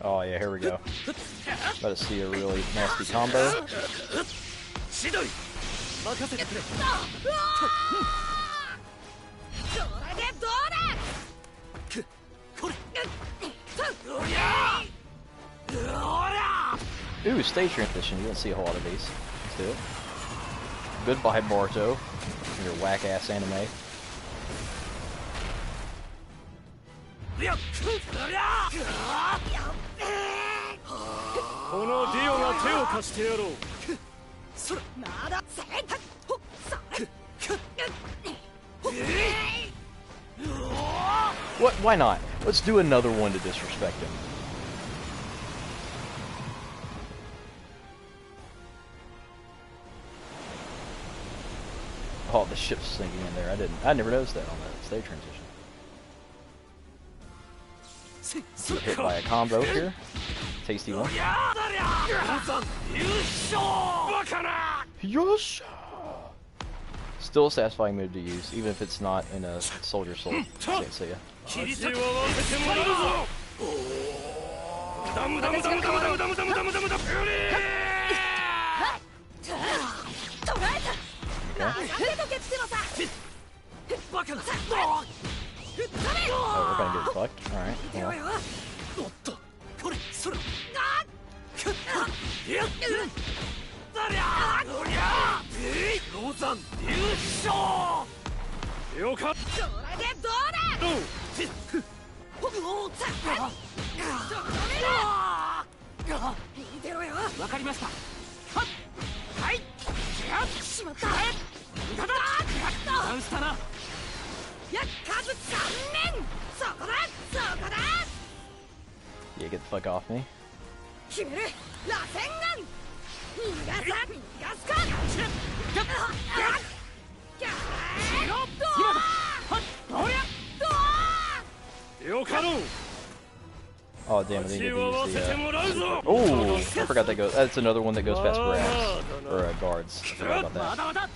Oh yeah, here we go. About to see a really nasty combo. Ooh, stage transition. You don't see a whole lot of these. Let's do it. Goodbye, Boruto. Your whack-ass anime. What? Why not? Let's do another one to disrespect him. Oh, the ship's sinking in there. I never noticed that on that stage transition. Get hit by a combo here. Tasty one. Yosh! Still a satisfying move to use, even if it's not in a soldier soul. See ya. Oh, we're gonna get fucked. Alright. Yeah. Yeah, get the fuck off me. Oh damn, I didn't get to use the, oh, I forgot that goes. That's another one that goes past brass. Or guards. I forgot about that.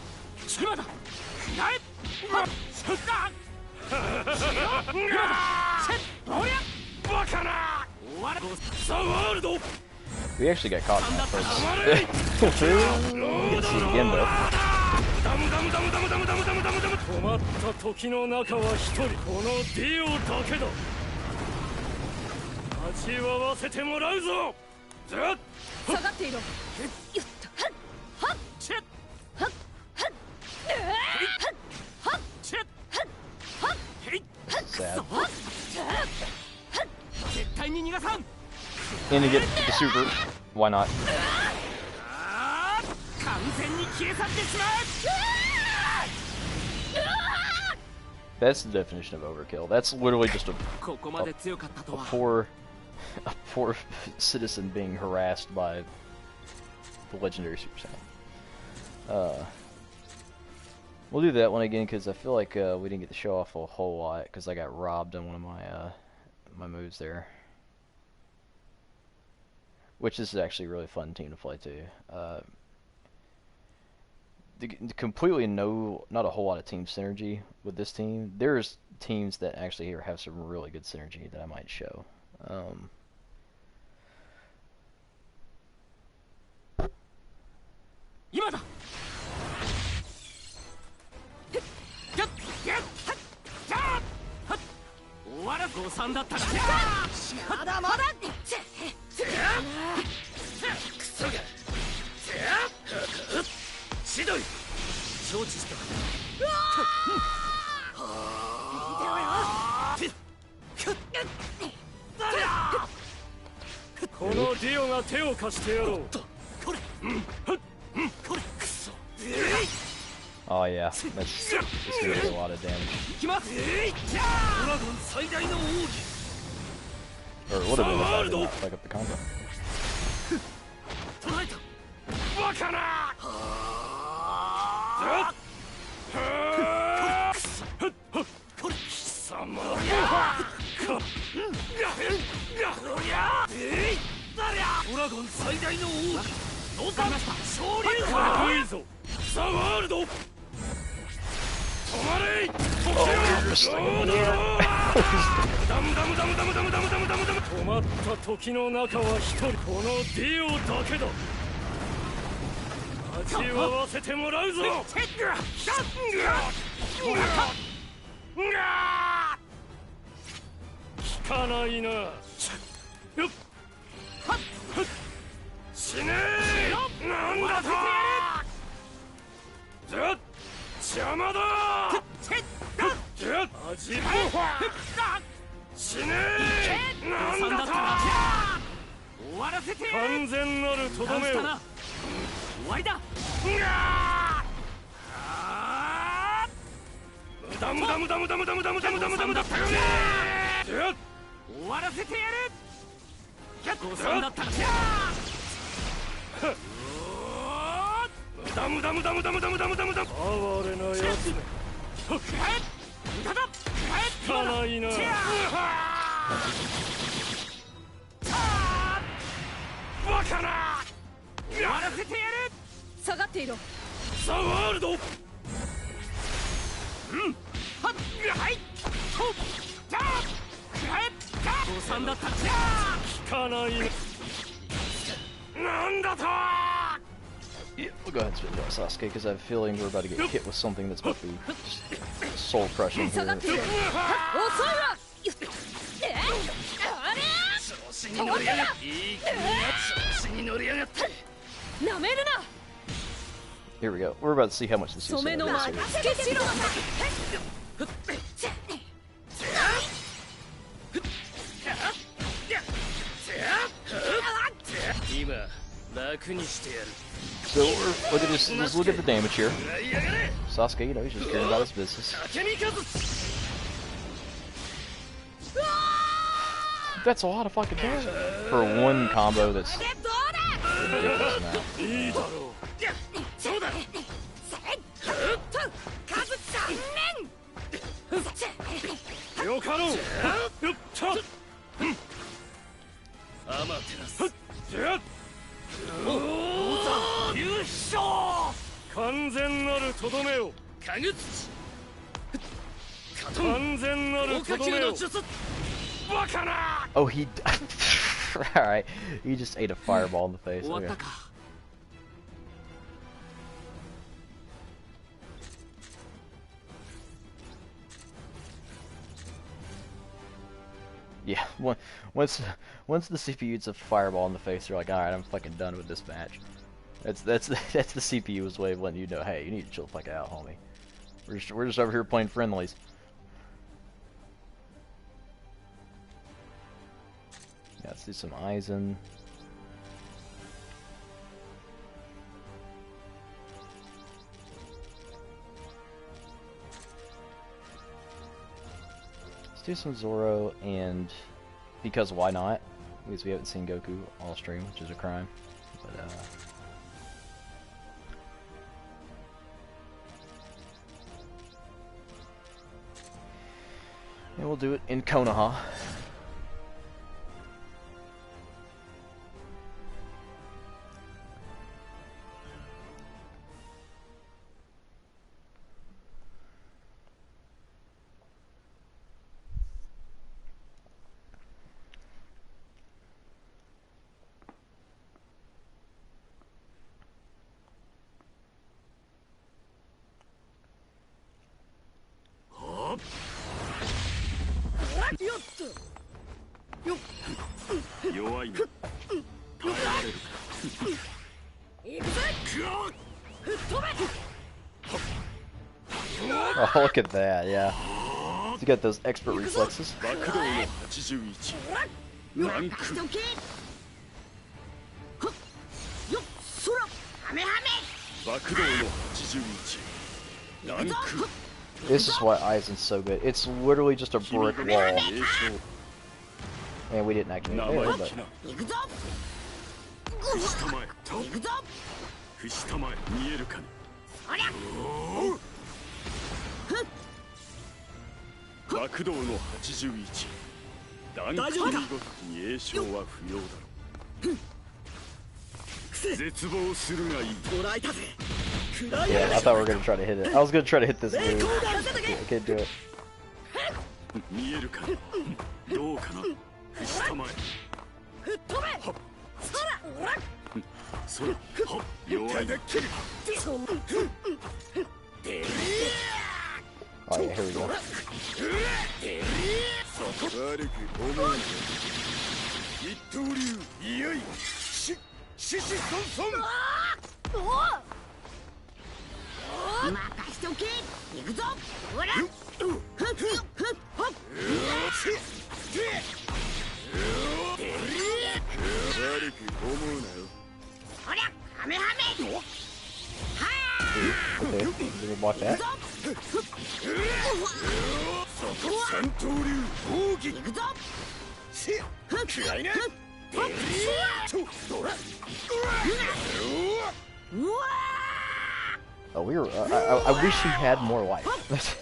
We actually got caught in that first. Get to see it again though. Sad. And to get the super, why not? That's the definition of overkill. That's literally just a poor citizen being harassed by the legendary Super Saiyan. We'll do that one again because I feel like we didn't get to show off a whole lot because I got robbed on one of my my moves there. Which is actually a really fun team to play too. Completely not a whole lot of team synergy with this team. There's teams that actually here have some really good synergy that I might show. Oh yeah, that's gonna do a lot of damage. Or it would have been if I didn't fuck up the combo. ドラゴン最大の王、ノザ昇竜かっこいいぞ。ザ・ワールド止まれ。止まった時の中は一人、このディオだけだ。味わわせてもらうぞ。効かないな。死ねー。なんだと。邪魔だ。味も死ねー。なんだと。終わらせて。完全なるとどめを。終わりだ。ダムダムダムダムダムダムダムダムダムダム。終わらせてやる。誤算だったら。ダムダムダムダムダムダムダムダム。哀れなやつめ。帰らないな。バカな。終わらせてやる。下がっていろ。ザ・ワールド。はっはいとじゃあ誤算だった。効かない。なんだと。 Yeah, we'll go ahead and switch out Sasuke because I have a feeling we're about to get hit with something that's about to be soul crushing here. Here we go. We're about to see how much this is. So look at this. Let's look at the damage here. Sasuke, you know, he's just caring about his business. That's a lot of fucking damage for one combo. That's ridiculous now. Oh, he... Alright, he just ate a fireball in the face. Okay. Yeah, once the CPU eats a fireball in the face, they're like, alright, I'm fucking done with this match. That's the CPU's way of letting you know, hey, you need to chill the fuck out, homie. We're just over here playing friendlies. Yeah, let's do some Aizen. Let's do some Zoro, and because why not? Because we haven't seen Goku all stream, which is a crime. But and we'll do it in Konoha. Oh, look at that, yeah. You got those expert reflexes. This is why Aizen's so good. It's literally just a brick wall. And we didn't activate it, but... 爆動の81断空ごときに栄称は不要だろう。絶望するがいい。 Yeah, I thought we were gonna try to hit it. I was gonna try to hit this move. I can't do it. 見えるか。どうかな。下前。そら。弱い。 Oh yeah, here we go. 悪く思うな。一刀流。いよい。獅子孫孫。任しとけ。行くぞ。ほら。悪く思うなよ。ほら、カメハメ。 Okay, did we block that? 三刀流奥義。行くぞ。嫌いね。Oh, we were. I wish he had more life.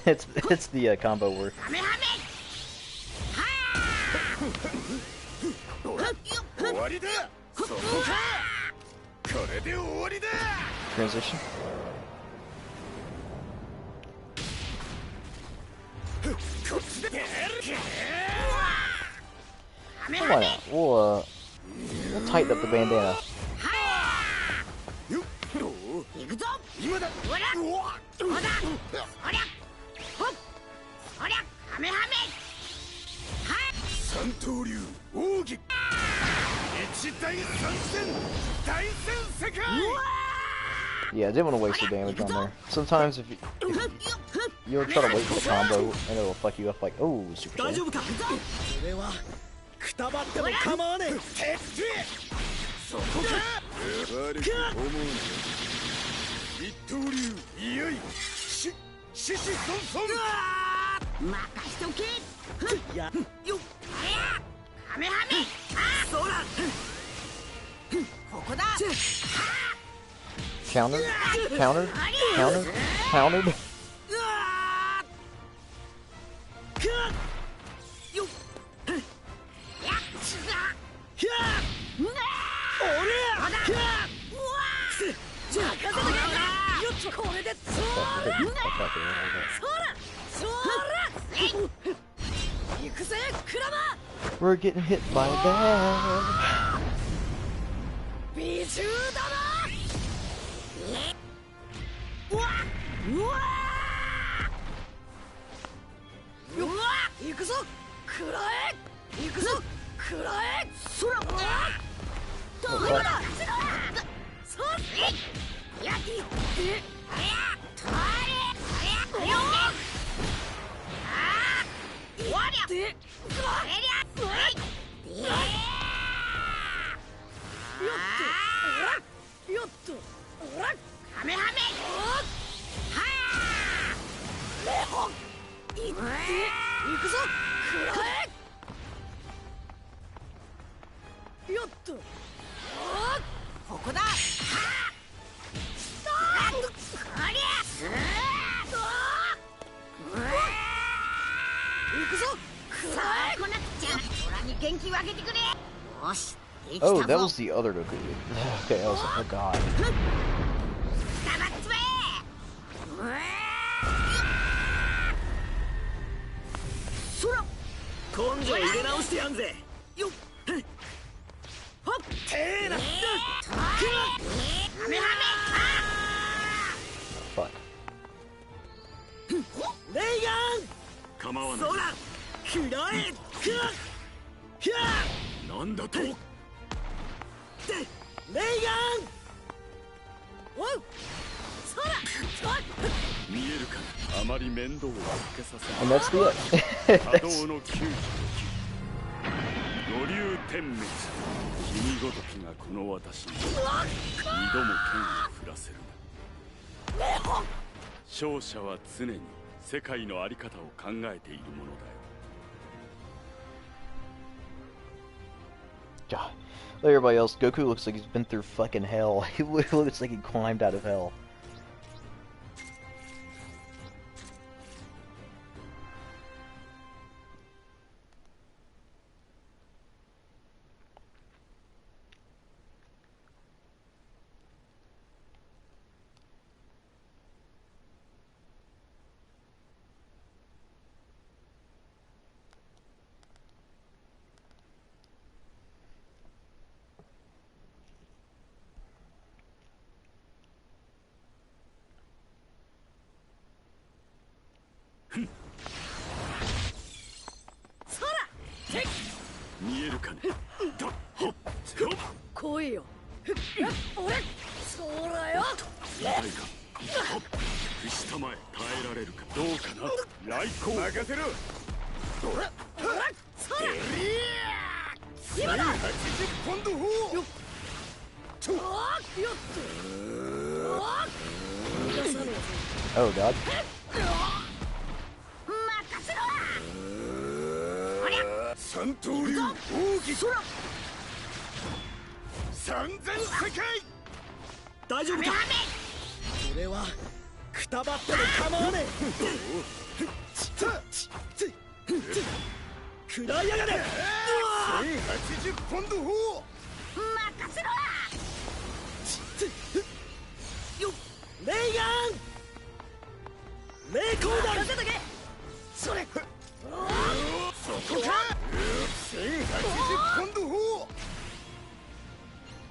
It's the combo where. Transition. Come on out. We'll tighten up the bandana. Yeah, I didn't want to waste the damage on there. Sometimes if you'll try to wait for the combo and it'll fuck you up like, oh, super Saiyan. くたばっても構わねえ。そこか。悪く思うな。一刀流。いよい。獅子孫孫。任しとけ。や。よっ。カメハメ。そら。ここだ。Countered, countered, countered, countered. We're getting hit by that. Oh, that was the other Goku. Okay, I was like, oh god. Fuck. And that's the it. That's... God. Like everybody else, Goku looks like he's been through fucking hell. He looks like he climbed out of hell. そらて見えるかねだほっつよ来いよ俺そらよ誰かほっ下前耐えられるかどうかな来光任せろそらそら今だ80ポンド砲よっちょよっと出さねえ Oh god. 任せろ三刀流奥義空三千世界大丈夫か俺はくたばっても構わねえ食らいやがれ1080ポンド砲任せろよっレイガンメイコーダーそれそこか1080ポンド砲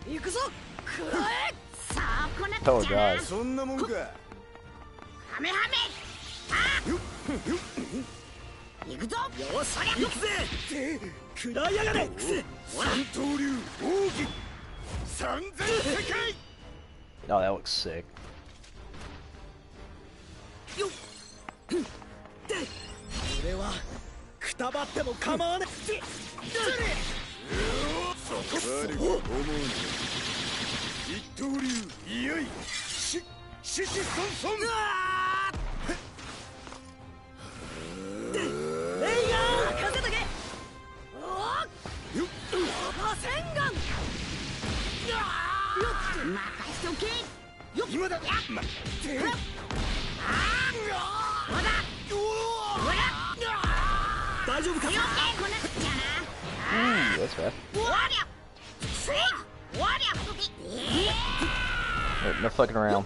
行くぞくらえさあこなっちゃ Oh god. そんなもんかハメハメ行くぞよし行くぜ食らいやがれ三刀流奥義三千世界 Oh, that looks sick. よっ俺はくたばっても構わねえそこ誰か思うね一刀流いやいし獅子孫孫レイガー任せとけよっ螺旋丸よっ任せとけよっ今だ待ってまだ大丈夫か Ooh, that's fast. Right, no fucking around.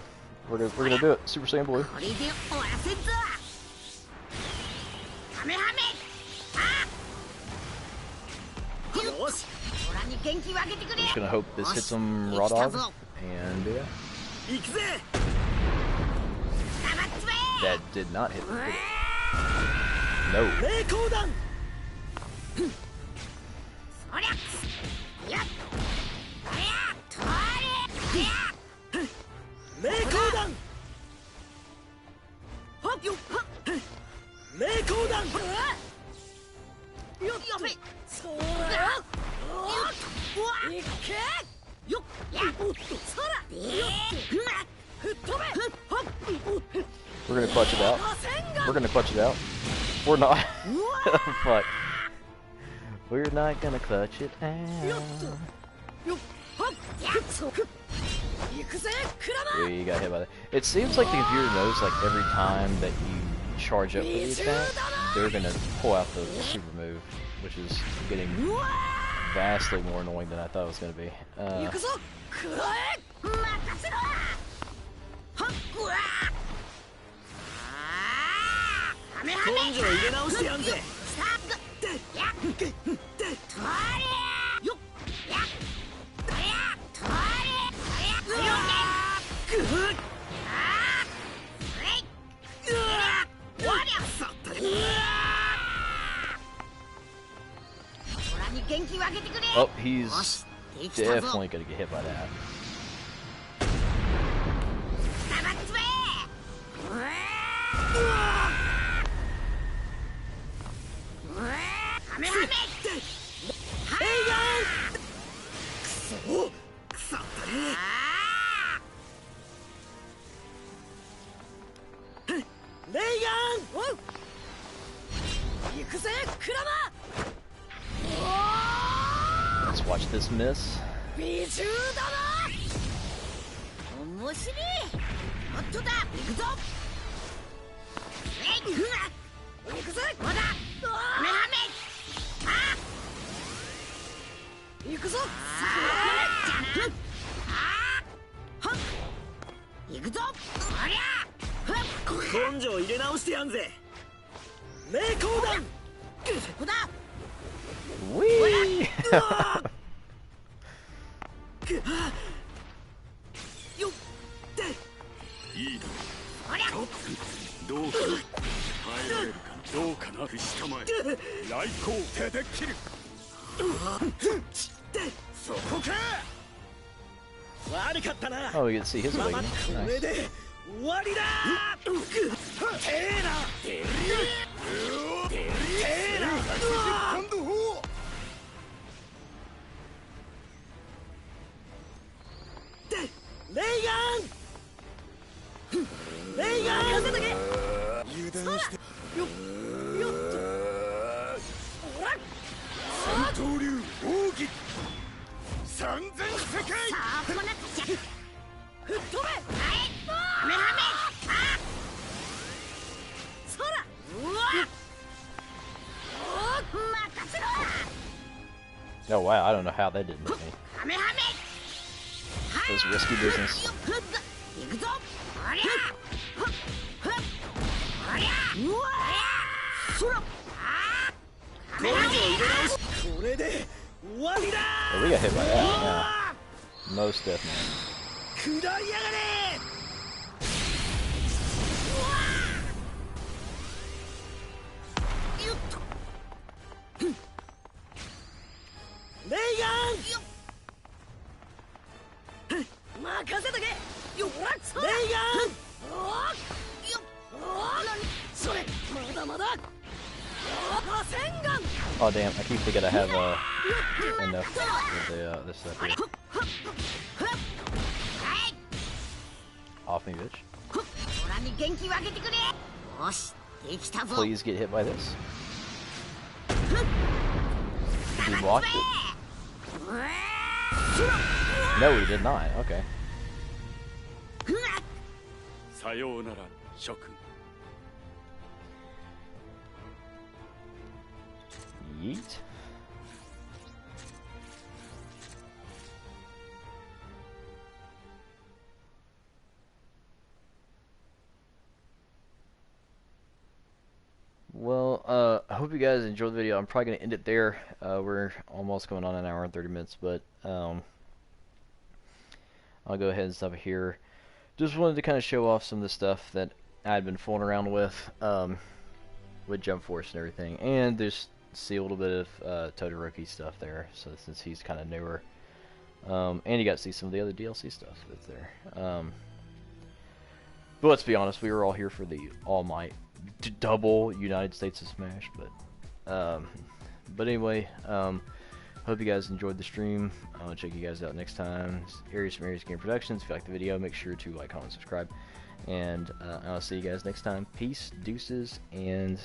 We're gonna do it. Super Saiyan Blue. これで終わらせんぞハメハメよしオラに元気をあげてくれ Just gonna hope this hits him raw dog and do that. 行くぜ That did not hit. No. 霊光弾そりゃやっとれ霊光弾はっよはっ霊光弾よっやべそらよいけよっやっそらよっ吹っ飛べはっ We're gonna clutch it out. We're gonna clutch it out. We're not. Fuck. We're not gonna clutch it out. We got hit by that. It seems like the computer knows like every time that you charge up for the attack, they're gonna pull out the super move, which is getting vastly more annoying than I thought it was gonna be. 根性入れ直してやんぜOh, he's definitely gonna get hit by that. Let's watch this miss. Whee! えられるかどうかな下前来光手で切るそこか悪かったな Oh, we get to see his ま awakening. まこれ Nice. で終わりだテーラテリテーラ今度ほレイガンレイガン油断してよっとおら三刀流奥義三千世界吹っ飛べハメハメそらうわ任せろ Oh wow, I don't know how that didn't hit me. ハメハメ It was risky business. 行くぞありゃありゃうわそらこれ以上入れ直しこれで終わりだ Oh, we got hit by that. Yeah. Most definitely. 下りやがれよっとレイガン任せとけよっレイガンそれまだまだ戦眼 Oh damn, I keep forgetting I have enough of the this stuff here. Off me, bitch. Please get hit by this. He blocked it. No, he did not. Okay. さようなら諸君 Yeet. Well, I hope you guys enjoyed the video. I'm probably going to end it there. We're almost going on an hour and 30 minutes, but I'll go ahead and stop it here. Just wanted to kind of show off some of the stuff that I'd been fooling around with Jump Force and everything, and just see a little bit of Todoroki stuff there, so since he's kind of newer. And you got to see some of the other DLC stuff that's there. But let's be honest, we were all here for the All Might double United States of Smash, but anyway, hope you guys enjoyed the stream. I'll check you guys out next time. Aries from Aries Game Productions. If you like the video, make sure to like, comment, subscribe, and I'll see you guys next time. Peace, deuces, and